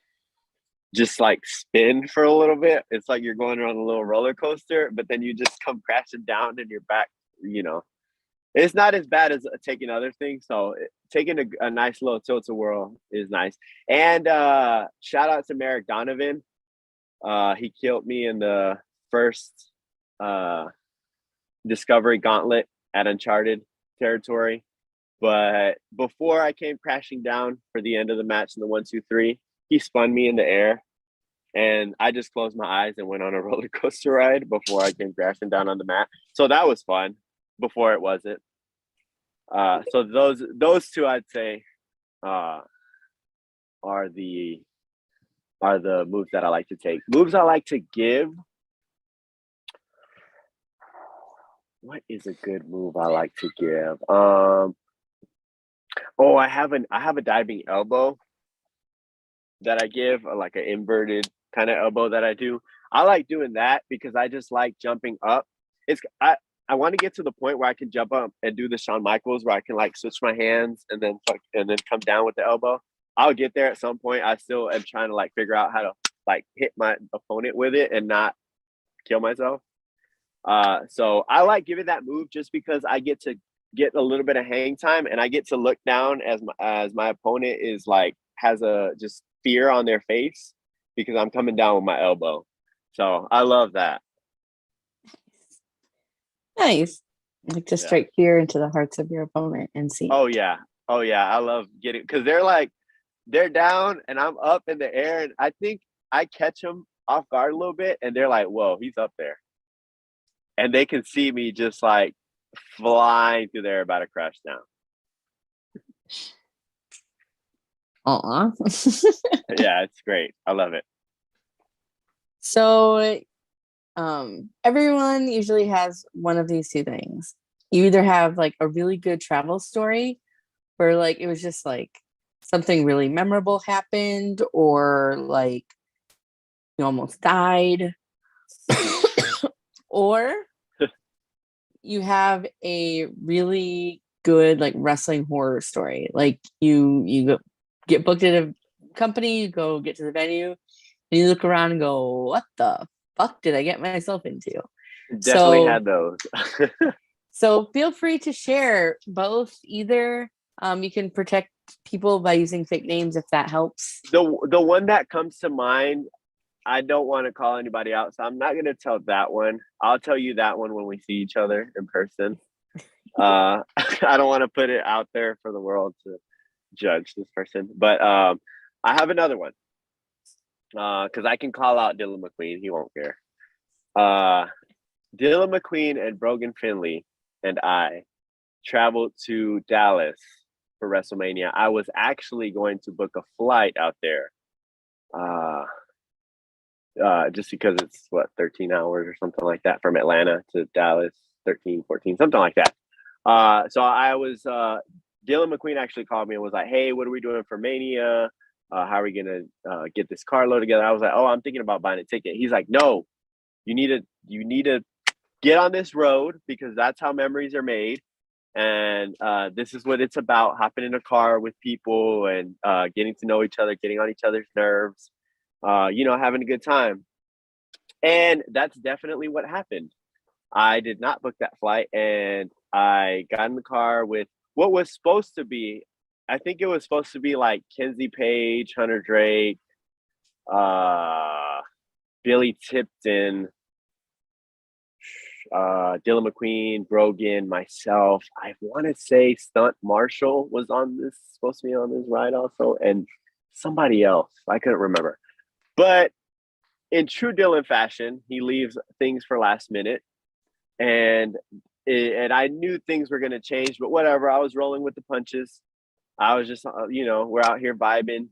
just like spin for a little bit. It's like you're going on a little roller coaster, but then you just come crashing down and you're back. It's not as bad as taking other things. So taking a nice little tilt-a-whirl is nice. And shout out to Merrick Donovan. He killed me in the first Discovery Gauntlet at Uncharted territory. But before I came crashing down for the end of the match in the 1-2-3, he spun me in the air, and I just closed my eyes and went on a roller coaster ride before I came crashing down on the mat. So that was fun. Before it wasn't. So those two I'd say are the moves that I like to take. Moves I like to give. What is a good move I like to give? I have a diving elbow that I give, like an inverted kind of elbow that I do. I like doing that because I just like jumping up. I want to get to the point where I can jump up and do the Shawn Michaels, where I can like switch my hands and then come down with the elbow. I'll get there at some point. I still am trying to like figure out how to like hit my opponent with it and not kill myself. So I like giving that move just because I get to get a little bit of hang time, and I get to look down as my opponent is like has a just fear on their face because I'm coming down with my elbow. So I love that. Nice. Like to strike fear into the hearts of your opponent and see. Oh yeah. I love getting, because they're down and I'm up in the air, and I think I catch them off guard a little bit, and they're like, "Whoa, he's up there," and they can see me just like flying through the air, about to crash down. Aw. Yeah, it's great. I love it. So everyone usually has one of these two things. You either have like a really good travel story where like it was just like something really memorable happened, or like you almost died, or you have a really good like wrestling horror story. Like you go, get booked at a company, you go get to the venue, and you look around and go, what the fuck did I get myself into? Definitely So had those. so feel free to share both. Either you can protect people by using fake names if that helps. The one that comes to mind, I don't want to call anybody out, so I'm not gonna tell that one. I'll tell you that one when we see each other in person. I don't want to put it out there for the world to judge this person, but I have another one because I can call out Dylan McQueen. He won't care. Dylan McQueen and Brogan Finley and I traveled to Dallas for WrestleMania. I was actually going to book a flight out there. Just because it's what 13 hours or something like that from Atlanta to Dallas, 13, 14, something like that. So I was Dylan McQueen actually called me and was like, "Hey, what are we doing for Mania? How are we gonna get this carload together?" I was like, "Oh, I'm thinking about buying a ticket." He's like, "No, you need to get on this road because that's how memories are made, and this is what it's about: hopping in a car with people and getting to know each other, getting on each other's nerves, having a good time." And that's definitely what happened. I did not book that flight, and I got in the car with what was supposed to be, I think it was supposed to be like Kenzie Page, Hunter Drake, uh, Billy Tipton, Dylan McQueen, Brogan, myself. I want to say Stunt Marshall was supposed to be on this ride also, and somebody else. I couldn't remember. But in true Dylan fashion, he leaves things for last minute. And I knew things were going to change, but whatever. I was rolling with the punches. I was just, we're out here vibing.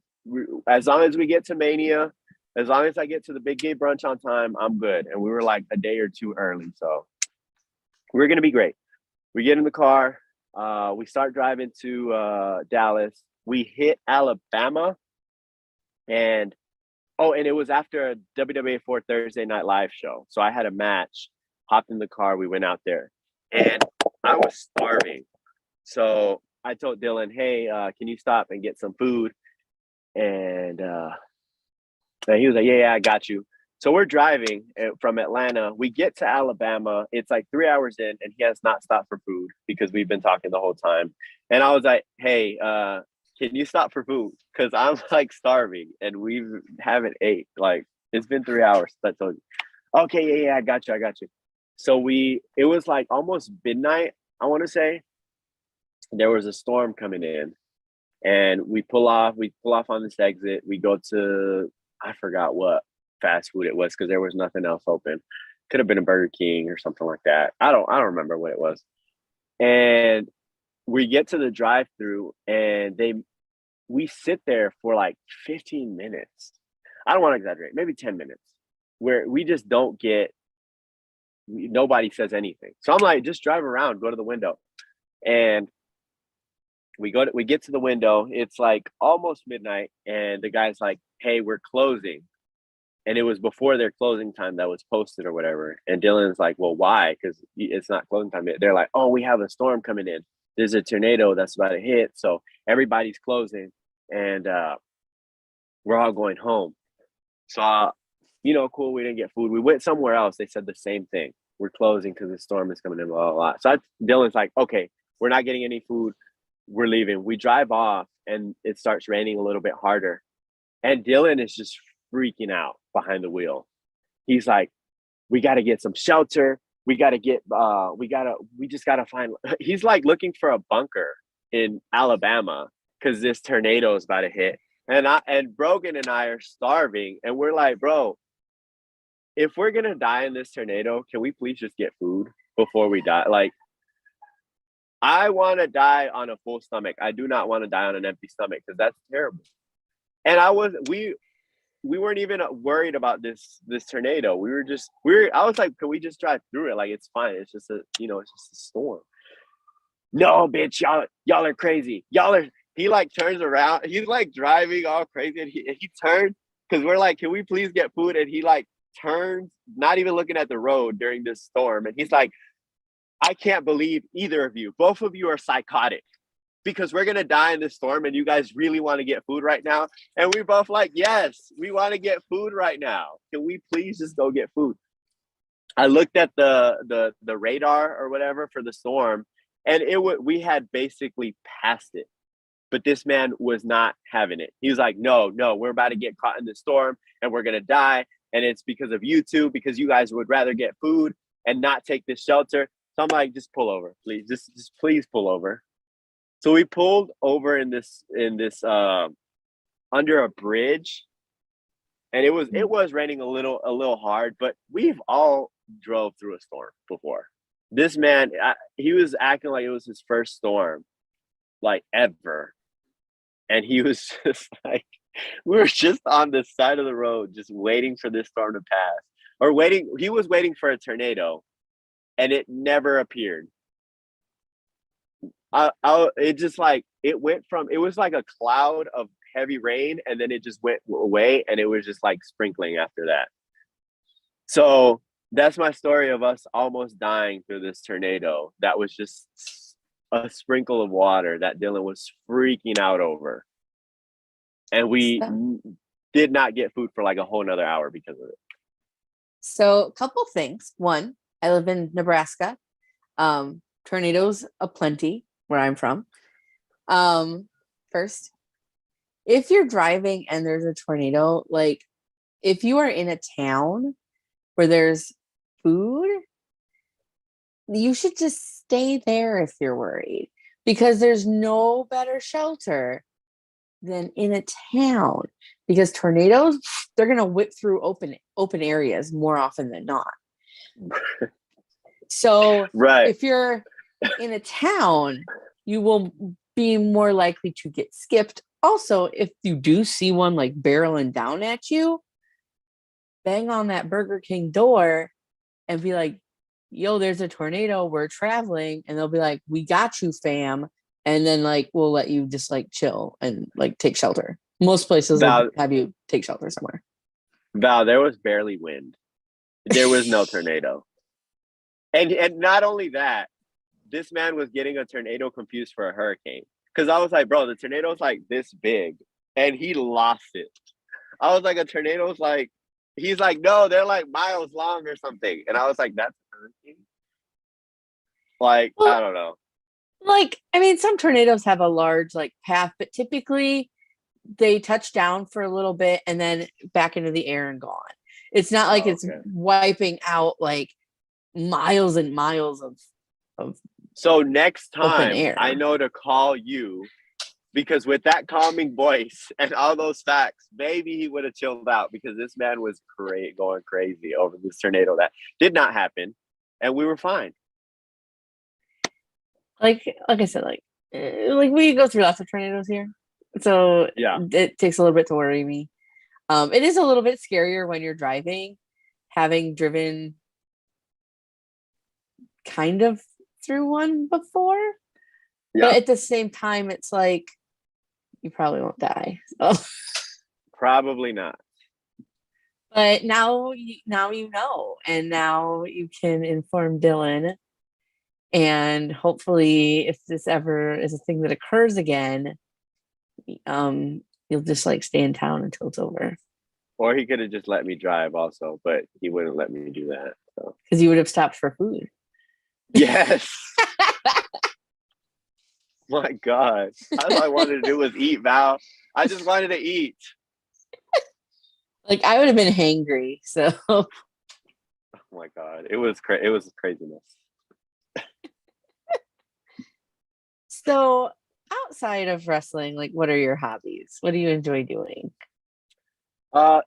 As long as we get to Mania, as long as I get to the big gay brunch on time, I'm good. And we were like a day or two early. So we're going to be great. We get in the car. We start driving to Dallas. We hit Alabama. And it was after a WWA4 Thursday Night Live show. So I had a match, hopped in the car, we went out there. And I was starving. So I told Dylan, "Hey, can you stop and get some food?" And he was like, yeah, I got you. So we're driving from Atlanta. We get to Alabama. It's like 3 hours in, and he has not stopped for food because we've been talking the whole time. And I was like, "Hey, can you stop for food? Because I'm like starving and we haven't ate. Like it's been 3 hours." I told you. "Okay, yeah, I got you. So it was like almost midnight, I want to say. There was a storm coming in, and we pull off on this exit. We go to, I forgot what fast food it was because there was nothing else open. Could have been a Burger King or something like that. I don't remember what it was. And we get to the drive-through, and we sit there for like 15 minutes. I don't want to exaggerate, maybe 10 minutes, where we just don't get, nobody says anything. So I'm like, just drive around, go to the window. And we get to the window. It's like almost midnight, and the guy's like, "Hey, we're closing." And it was before their closing time that was posted or whatever. And Dylan's like, "Well, why? Because it's not closing time yet." They're like, "Oh, we have a storm coming in. There's a tornado that's about to hit, so everybody's closing, and we're all going home." So, cool. We didn't get food. We went somewhere else. They said the same thing. "We're closing because the storm is coming in, blah, blah, blah." So Dylan's like, "Okay, we're not getting any food. We're leaving." We drive off, and it starts raining a little bit harder. And Dylan is just freaking out behind the wheel. He's like, "We got to get some shelter. We got to get, we just got to find," he's like looking for a bunker in Alabama because this tornado is about to hit. And Brogan and I are starving. And we're like, "Bro, if we're going to die in this tornado, can we please just get food before we die?" Like, I want to die on a full stomach. I do not want to die on an empty stomach because that's terrible. And we weren't even worried about this tornado. I was like, "Can we just drive through it? Like, it's fine. It's just it's just a storm." "No, bitch, y'all are crazy. He like turns around. He's like driving all crazy, and he turns because we're like, "Can we please get food?" And he like turns, not even looking at the road during this storm. And he's like, I can't believe either of you. Both of you are psychotic because we're going to die in this storm and you guys really want to get food right now. And we both like, yes, we want to get food right now. Can we please just go get food? I looked at the radar or whatever for the storm, and we had basically passed it. But this man was not having it. He was like, no, we're about to get caught in the storm and we're going to die. And it's because of you two, because you guys would rather get food and not take this shelter. So I'm like, just pull over, please. Just please pull over. So we pulled over in this under a bridge, and it was raining a little hard, but we've all drove through a storm before. This man, he was acting like it was his first storm, like ever. And he was just like, we were just on the side of the road, just waiting for this storm to pass, or waiting. He was waiting for a tornado, and it never appeared. It just like, it was like a cloud of heavy rain, and then it just went away, and it was just like sprinkling after that. So that's my story of us almost dying through this tornado. That was just a sprinkle of water that Dylan was freaking out over. And we did not get food for like a whole nother hour because of it. So a couple things. One, I live in Nebraska. Tornadoes aplenty where I'm from. First, if you're driving and there's a tornado, like if you are in a town where there's food, you should just stay there if you're worried, because there's no better shelter than in a town, because tornadoes, they're going to whip through open areas more often than not. So right. If you're in a town, you will be more likely to get skipped. Also, if you do see one like barreling down at you, bang on that Burger King door and be like, yo, there's a tornado, we're traveling. And they'll be like, we got you, fam. And then like, we'll let you just like chill and like take shelter. Most places will have you take shelter somewhere. Val, there was barely wind. There was no tornado. And not only that, this man was getting a tornado confused for a hurricane. Because I was like, bro, the tornado's like this big. And he lost it. I was like, a tornado's like, he's like, no, they're like miles long or something. And I was like, that's a hurricane? Like, well, I don't know. Like, I mean, some tornadoes have a large like path, but typically they touch down for a little bit and then back into the air and gone. It's not like it's wiping out like miles and miles of so next time I know to call you, because with that calming voice and all those facts, maybe he would have chilled out, because this man was going crazy over this tornado that did not happen, and we were fine. Like I said, like we go through lots of tornadoes here, so yeah, it takes a little bit to worry me. It is a little bit scarier when you're driving, having driven kind of through one before. Yeah. But at the same time, it's like you probably won't die. So. Probably not. But now you know, and now you can inform Dylan. And hopefully, if this ever is a thing that occurs again, you'll just like stay in town until it's over. Or he could have just let me drive also, but he wouldn't let me do that. Because you would have stopped for food. Yes. My God. All I wanted to do was eat, Val. I just wanted to eat. Like, I would have been hangry, so. Oh my God. It was craziness. So, outside of wrestling, like, what are your hobbies? What do you enjoy doing?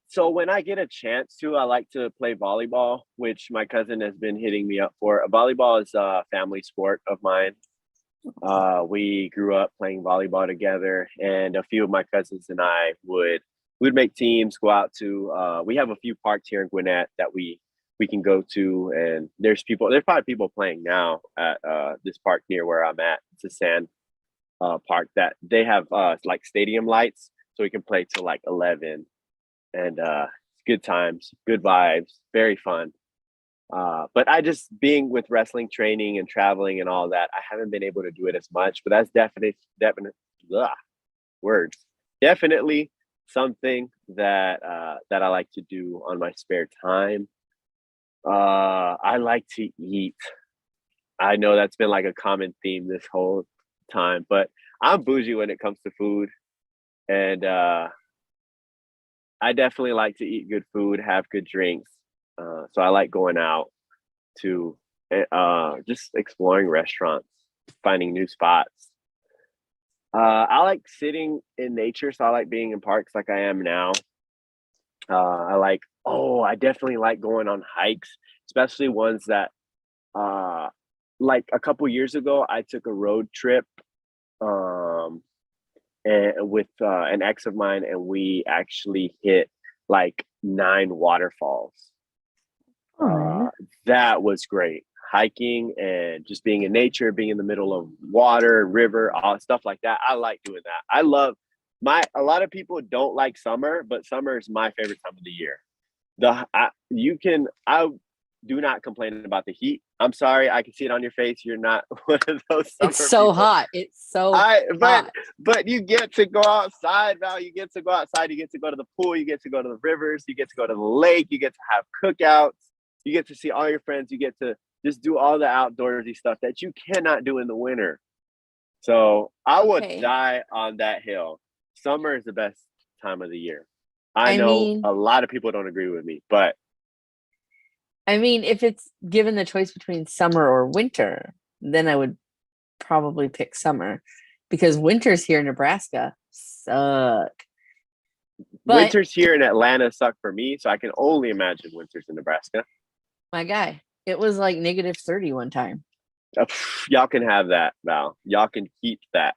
So when I get a chance to, I like to play volleyball, which my cousin has been hitting me up for. Volleyball is a family sport of mine. We grew up playing volleyball together, and a few of my cousins and I would make teams, go out to, we have a few parks here in Gwinnett that we can go to, and there's probably people playing now at this park near where I'm at. It's a sand park that they have like stadium lights, so we can play till like 11. And good times, good vibes, very fun. But I just being with wrestling training and traveling and all that, I haven't been able to do it as much. But that's definitely words. Definitely something that that I like to do on my spare time. I like to eat. I know that's been like a common theme this whole time, but I'm bougie when it comes to food, and I definitely like to eat good food, have good drinks. So I like going out to just exploring restaurants, finding new spots. I like sitting in nature, so I like being in parks like I am now. I definitely like going on hikes, especially ones that, uh, like a couple years ago, I took a road trip um, and with an ex of mine, and we actually hit like 9 waterfalls. Oh, That was great. Hiking and just being in nature, being in the middle of water, river, all stuff like that. I like doing that. I love a lot of people don't like summer, but summer is my favorite time of the year. I do not complain about the heat. I'm sorry, I can see it on your face. You're not one of those summer it's so people. hot. It's so I hot. but you get to go outside, Val. You get to go outside. You get to go to the pool. You get to go to the rivers. You get to go to the lake. You get to have cookouts. You get to see all your friends. You get to just do all the outdoorsy stuff that you cannot do in the winter. So I would Okay. die on that hill. Summer is the best time of the year. I I know mean, a lot of people don't agree with me, but if it's given the choice between summer or winter, then I would probably pick summer because winters here in Nebraska suck. But winters here in Atlanta suck for me. So I can only imagine winters in Nebraska. my guy, it was like -30 one time. Y'all can have that, Val. Y'all can keep that.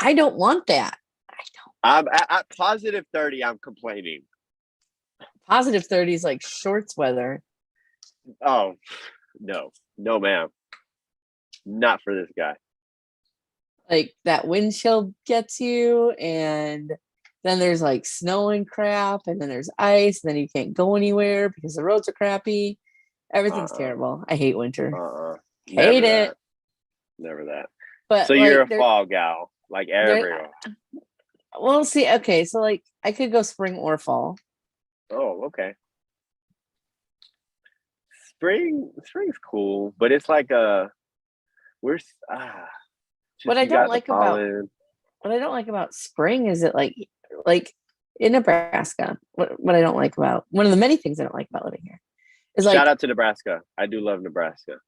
I don't want that. I don't. I'm at positive 30. I'm complaining. +30 is like shorts weather. Oh, no, ma'am. Not for this guy. Like that wind chill gets you, and then there's like snow and crap, and then there's ice, and then you can't go anywhere because the roads are crappy. Everything's Uh-uh. terrible. I hate winter. Never Hate it. that. Never that. But So you're like a fall gal, like there, everyone. we'll see. Okay, so like I could go spring or fall. Oh, okay. Spring's cool, but it's like we're What just I you don't got the like about pollen. spring is it like in Nebraska. What I don't like about one of the many things I don't like about living here is Shout like out to Nebraska. I do love Nebraska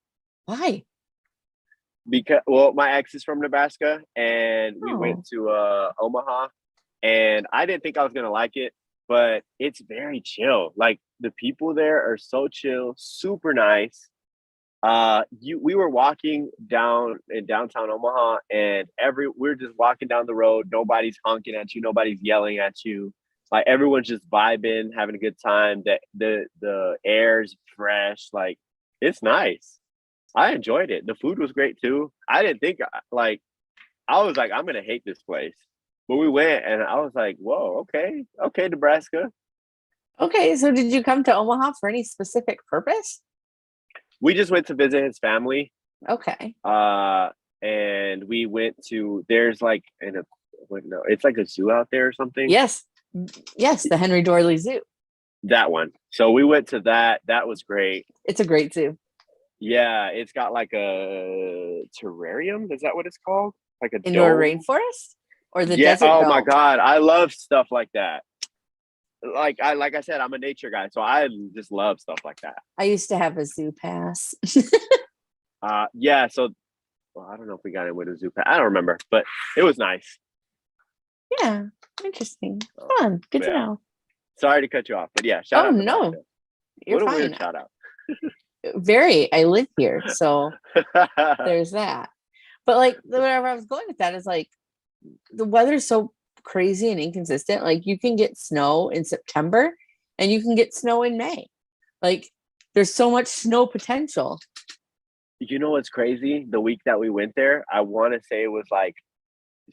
why? because my ex is from Nebraska, and we went Oh, to Omaha, and I didn't think I was gonna like it, but it's very chill. Like the people there are so chill, super nice. We were walking down in downtown Omaha, and we're just walking down the road. Nobody's honking at you, nobody's yelling at you. Like everyone's just vibing, having a good time. The air's fresh. Like it's nice. I enjoyed it. The food was great too. I didn't think like I was like I'm gonna hate this place, but we went, and I was like, whoa, okay, Nebraska. okay. So did you come to Omaha for any specific purpose? We just went to visit his family. Okay. Uh, and we went to there's like no, it's like a zoo out there or something. Yes. Yes, the Henry Dorley Zoo. That one. So we went to that. That was great. It's a great zoo. Yeah, it's got like a terrarium. Is that what it's called? Like a Indoor dome. rainforest or the Yeah. desert Oh my dome? God, I love stuff like that. Like I said, I'm a nature guy, so I just love stuff like that. I used to have a zoo pass. Yeah. So well, I don't know if we got in with a zoo. I don't remember, but it was nice. Yeah, interesting. So, Fun. Good to yeah. know. Sorry to cut you off, but yeah, shout Oh out Nebraska. no, you're What a weird fine. shout out. Very. I live here, so there's that. But like wherever I was going with that is like the weather's so crazy and inconsistent. Like you can get snow in September and you can get snow in May. Like there's so much snow potential. You know what's crazy? The week that we went there, I want to say it was like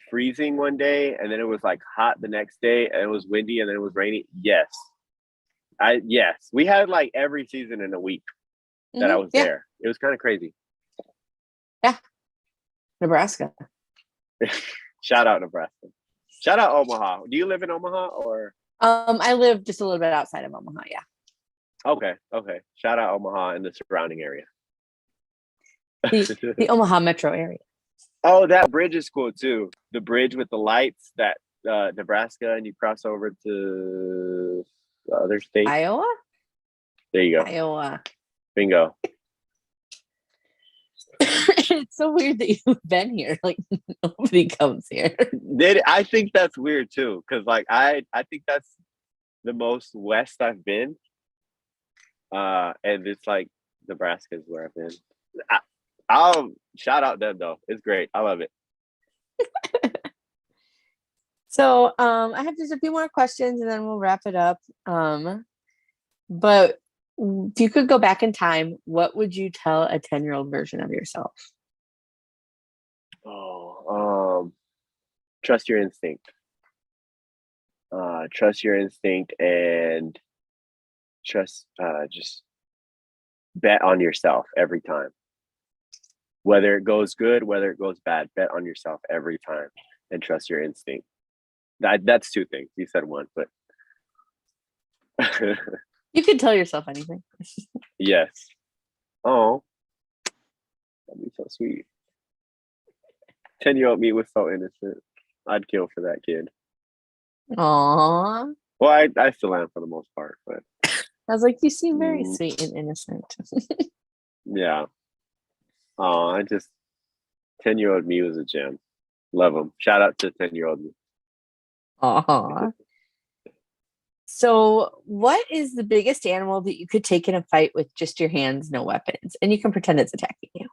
freezing one day, and then it was like hot the next day, and it was windy, and then it was rainy. Yes, we had like every season in a week. that I was Yeah. there. It was kind of crazy. Yeah. Nebraska. Shout out Nebraska. Shout out Omaha. Do you live in Omaha or? I live just a little bit outside of Omaha. Yeah. Okay. Shout out Omaha and the surrounding area. The Omaha metro area. Oh, that bridge is cool too. The bridge with the lights that Nebraska, and you cross over to the other state. Iowa? There you go. Iowa. Bingo. It's so weird that you've been here. Like nobody comes here. I think that's weird too, because like I think that's the most west I've been. And it's like Nebraska is where I've been. I'll shout out them though. It's great. I love it. So I have just a few more questions and then we'll wrap it up. But if you could go back in time, what would you tell a 10-year-old version of yourself? Trust your instinct. Trust your instinct and just bet on yourself every time. Whether it goes good, whether it goes bad, bet on yourself every time and trust your instinct. That's two things. You said one, but You could tell yourself anything. yes. Oh, that'd be so sweet. 10-year-old me was so innocent. I'd kill for that kid. Aww. Well, I still am for the most part, but I was like, you seem very sweet and innocent. yeah. Oh, 10-year-old me was a gem. Love him. Shout out to 10-year-old me. Aww. So, what is the biggest animal that you could take in a fight with just your hands, no weapons? And you can pretend it's attacking you.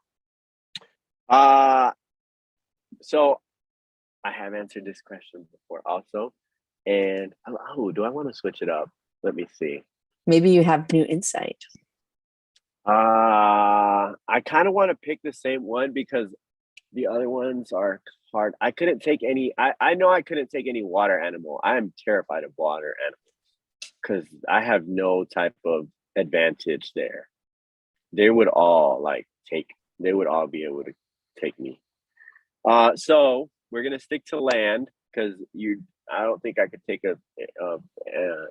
So I have answered this question before also. And do I want to switch it up? Let me see. Maybe you have new insight. I kind of want to pick the same one because the other ones are hard. I couldn't take any. I know I couldn't take any water animal. I am terrified of water animals because I have no type of advantage there. They would all they would all be able to take me. So we're gonna stick to land because I don't think I could take a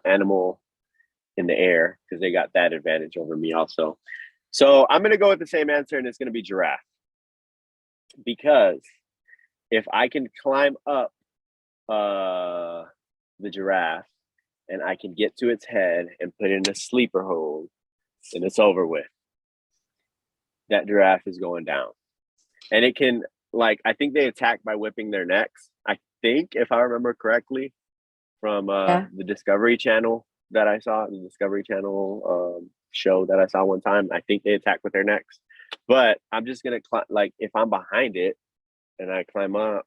animal in the air because they got that advantage over me also. So I'm gonna go with the same answer, and it's gonna be giraffe. Because if I can climb up the giraffe and I can get to its head and put it in a sleeper hold, then it's over with. That giraffe is going down. And it can, I think they attack by whipping their necks. I think, if I remember correctly, from the Discovery Channel that I saw, the Discovery Channel show that I saw one time, I think they attack with their necks. But I'm just going to, if I'm behind it and I climb up,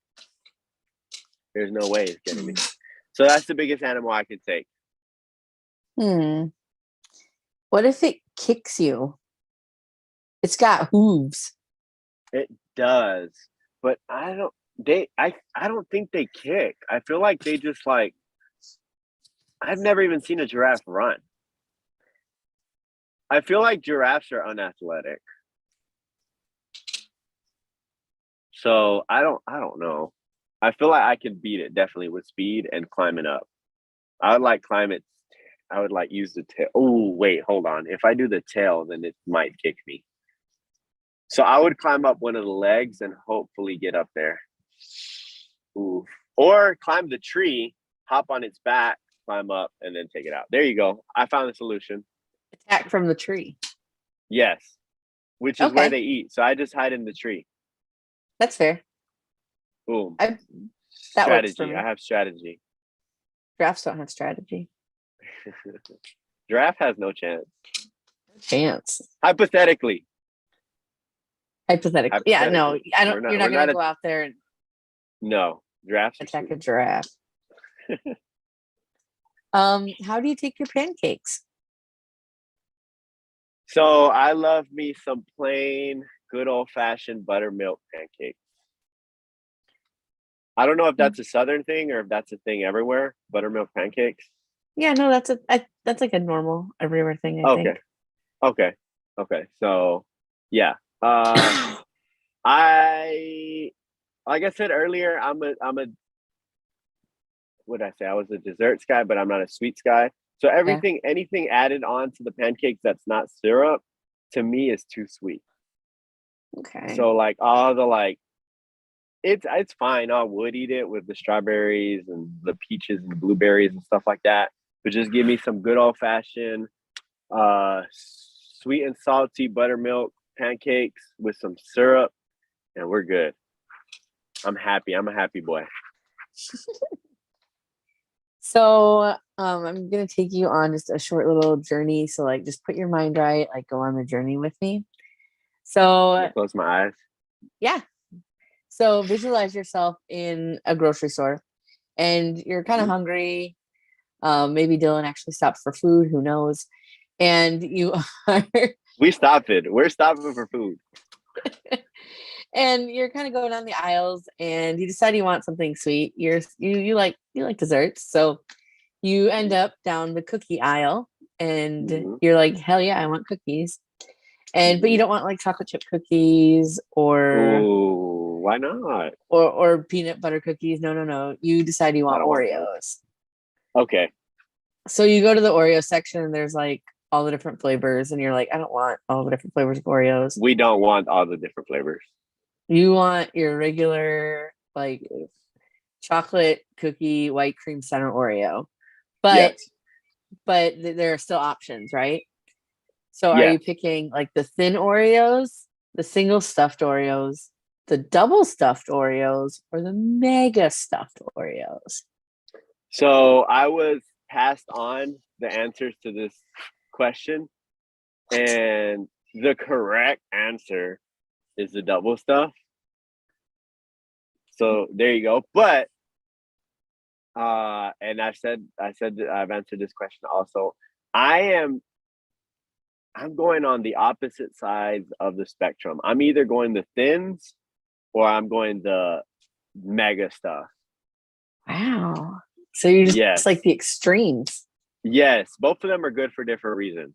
there's no way it's getting me. So that's the biggest animal I could take. What if it kicks you? It's got hooves. It does, but I don't think they kick. I feel like they just I've never even seen a giraffe run. I feel like giraffes are unathletic. So I don't know. I feel like I could beat it definitely with speed and climbing up. I would climb it. I would use the tail. Oh, wait, hold on. If I do the tail, then it might kick me. So I would climb up one of the legs and hopefully get up there. Ooh. Or climb the tree, hop on its back, climb up, and then take it out. There you go. I found the solution. Attack from the tree. Yes. Which is where they eat. So I just hide in the tree. That's fair. Boom. That strategy. Works for me. I have strategy. Giraffes don't have strategy. Giraffe has no chance. Hypothetically. Yeah, no, I don't. You're not going to go out there and giraffes attack a giraffe. How do you take your pancakes? So I love me some plain, good old-fashioned buttermilk pancakes. I don't know if that's a Southern thing or if that's a thing everywhere. Buttermilk pancakes. Yeah, no, that's like a normal everywhere thing. I think. Okay. Okay, so yeah. I like I said earlier, I'm a what did I say? I was a desserts guy, but I'm not a sweets guy. So Yeah. anything added on to the pancakes that's not syrup, to me is too sweet. Okay. So like all the like it's fine. I would eat it with the strawberries and the peaches and the blueberries and stuff like that. But just give me some good old fashioned sweet and salty buttermilk pancakes with some syrup, and we're good. I'm happy. I'm a happy boy. So I'm gonna take you on just a short little journey. So like just put your mind right, like go on the journey with me. I'm So gonna close my eyes. yeah. So visualize yourself in a grocery store and you're kind of Mhm. hungry. Maybe Dylan actually stopped for food, who knows? And you are We stopped it. We're stopping for food. and you're kind of going down the aisles and you decide you want something sweet. You like desserts. So you end up down the cookie aisle and Mm-hmm. you're like, hell yeah, I want cookies. And but you Mm-hmm. don't want like chocolate chip cookies Ooh, why not? or peanut butter cookies. No, no, no. You decide you I want don't want those. Oreos. Okay. So you go to the Oreo section and there's like all the different flavors, and you're like, I don't want all the different flavors of Oreos. We don't want all the different flavors. You want your regular like chocolate cookie white cream center Oreo. But Yes. there are still options, right? So are you Yes. picking like the thin Oreos, the single stuffed Oreos, the double stuffed Oreos, or the mega stuffed Oreos? So I was passed on the answers to this question, and the correct answer is the double stuff. So there you go. But and I said that I've answered this question also. I am I'm going on the opposite sides of the spectrum. I'm either going the thins or I'm going the mega stuff. Wow. So you're just like Yes. the extremes. Yes. Both of them are good for different reasons.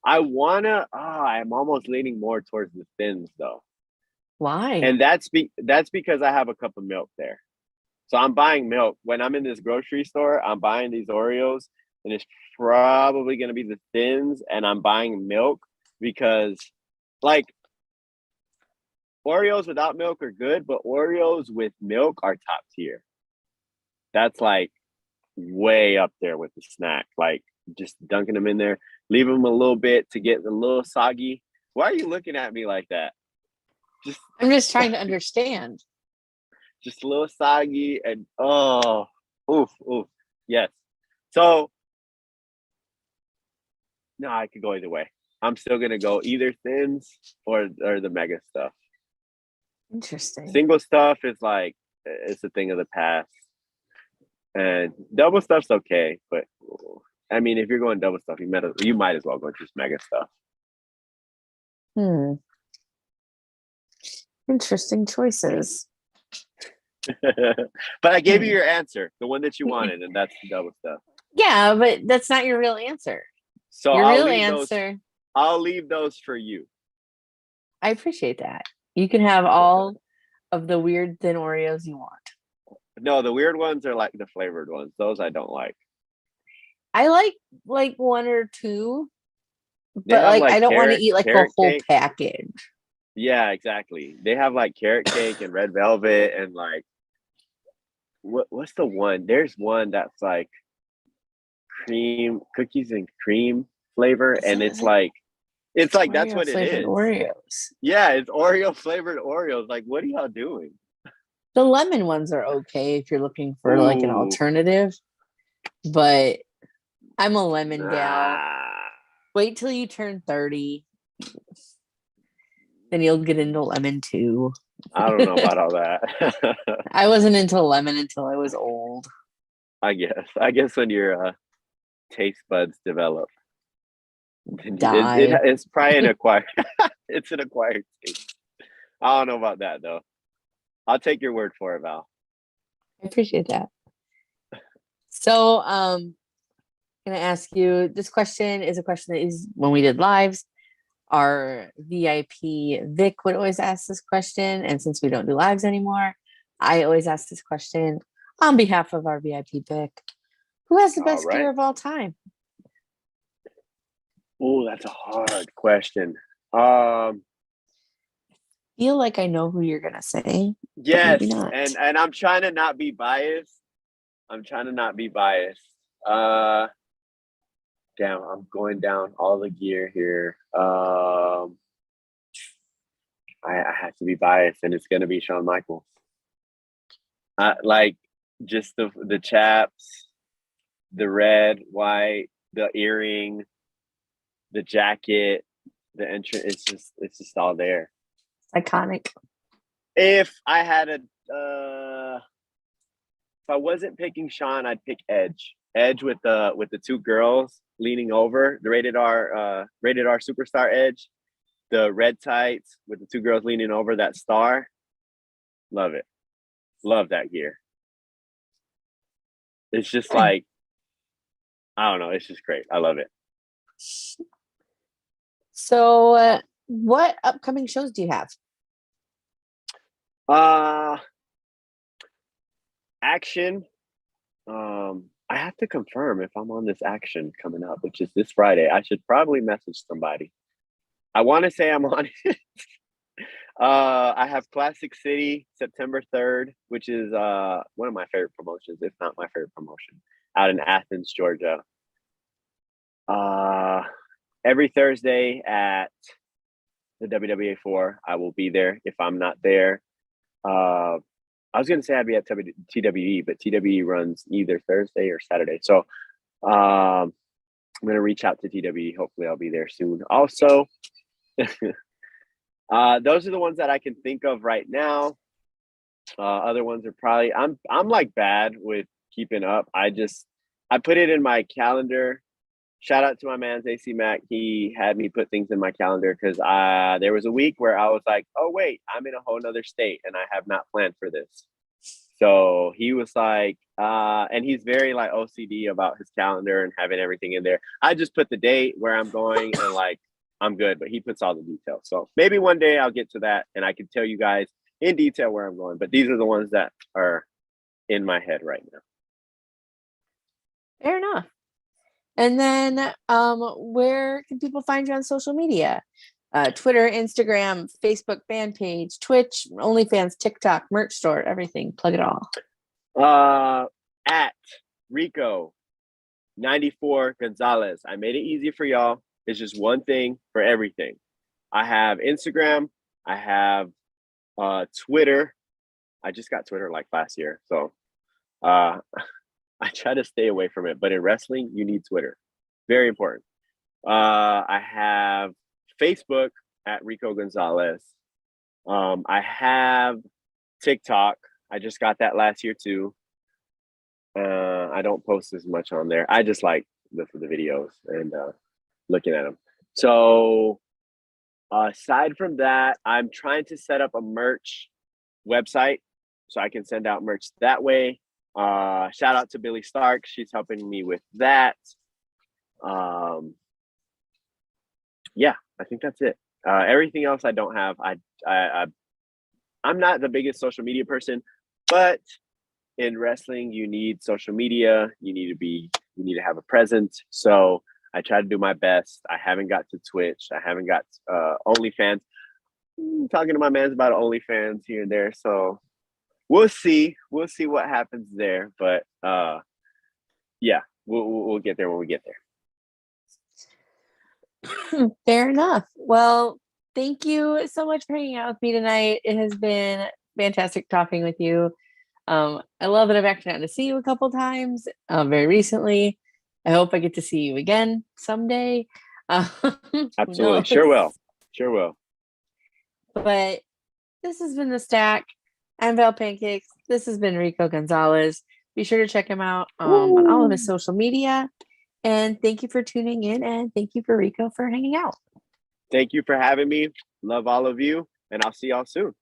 I'm almost leaning more towards the thins though. Why? And that's because I have a cup of milk there. So I'm buying milk. When I'm in this grocery store, I'm buying these Oreos and it's probably going to be the thins and I'm buying milk because like Oreos without milk are good, but Oreos with milk are top tier. That's like way up there with the snack. Like just dunking them in there, leave them a little bit to get a little soggy. Why are you looking at me like that? Just I'm just trying to understand. just a little soggy and oof, oof. Yes. So no, I could go either way. I'm still gonna go either thins or the mega stuff. Interesting. Single stuff is like it's a thing of the past. And double stuff's okay, but I mean, if you're going double stuff, you might as well go just mega stuff. Hmm. Interesting choices. But I gave you Hmm. your answer, the one that you wanted, and that's the double stuff. Yeah, but that's not your real answer. So Your real answer, I'll leave those for you. I appreciate that. You can have all of the weird thin Oreos you want. No, the weird ones are like the flavored ones. Those I don't like. I like one or two, They but have like I like don't want to eat like a carrot whole cake. package. Yeah, exactly. They have like carrot cake and red velvet and like what's the one? There's one that's like cream cookies and cream flavor, and Is it it's like that's Oreo what it flavored is. Oreos? Yeah, it's Oreo flavored Oreos. Like, what are y'all doing? The lemon ones are okay if you're looking for like an Ooh, alternative, but I'm a lemon gal. nah. Wait till you turn 30, then you'll get into lemon too. I don't know about all that. I wasn't into lemon until I was old. I guess when your taste buds develop, then Die. it's probably an acquired. It's an acquired taste. I don't know about that though. I'll take your word for it, Val. I appreciate that. So, gonna ask you this question is a question that is when we did lives. our VIP Vic would always ask this question, and since we don't do lives anymore, I always ask this question on behalf of our VIP Vic. Who has the best gear of all time? Oh, that's a hard question. Feel like I know who you're gonna say. Yes, maybe not. and I'm trying to not be biased. Damn, I'm going down all the gear here. I have to be biased, and it's gonna be Shawn Michaels. Like just the chaps, the red, white, the earring, the jacket, the entrance. It's just all there. Iconic. If I had if I wasn't picking Shawn, I'd pick Edge. Edge with the two girls leaning over, the rated R superstar Edge, the red tights with the two girls leaning over that star. Love it. Love that gear. It's just like, I don't know, it's just great. I love it. So what upcoming shows do you have? Action. I have to confirm if I'm on this Action coming up, which is this Friday. I should probably message somebody. I want to say I'm on it. I have Classic City September 3rd, which is one of my favorite promotions, if not my favorite promotion, out in Athens, Georgia. Every Thursday at the WWA4, I will be there. If I'm not there, I was going to say I'd be at TWE, but TWE runs either Thursday or Saturday. So I'm going to reach out to TWE. Hopefully I'll be there soon. Also, those are the ones that I can think of right now. Other ones are probably, I'm like bad with keeping up. I put it in my calendar. Shout out to my man AC Mac. He had me put things in my calendar because there was a week where I was like, oh wait, I'm in a whole nother state and I have not planned for this. So he was like, and he's very like OCD about his calendar and having everything in there. I just put the date where I'm going and like I'm good, but he puts all the details. So maybe one day I'll get to that and I can tell you guys in detail where I'm going. But these are the ones that are in my head right now. Fair enough. And then where can people find you on social media? Twitter, Instagram, Facebook fan page, Twitch, OnlyFans, TikTok, merch store, everything. Plug it all. At Rico 94 Gonzalez. I made it easy for y'all. It's just one thing for everything. I have Instagram. I have Twitter. I just got Twitter like last year. So I try to stay away from it, but in wrestling, you need Twitter. Very important. I have Facebook at Rico Gonzalez. I have TikTok. I just got that last year too. I don't post as much on there. I just like the videos and looking at them. So aside from that, I'm trying to set up a merch website so I can send out merch that way. Shout out to Billy Stark. She's helping me with that. Yeah, I think that's it. Everything else I don't have. I'm not the biggest social media person, but in wrestling, you need social media. You need to have a presence. So I try to do my best. I haven't got to Twitch. I haven't got OnlyFans. Talking to my mans about OnlyFans here and there. So we'll see what happens there, but yeah, we'll get there when we get there. Fair enough. Well, thank you so much for hanging out with me tonight. It has been fantastic talking with you. I love that I've actually gotten to see you a couple times very recently. I hope I get to see you again someday. Absolutely. Sure will. But this has been The Stack. I'm Val Pancakes. This has been Rico Gonzalez. Be sure to check him out on all of his social media. And thank you for tuning in. And thank you for Rico for hanging out. Thank you for having me. Love all of you. And I'll see y'all soon.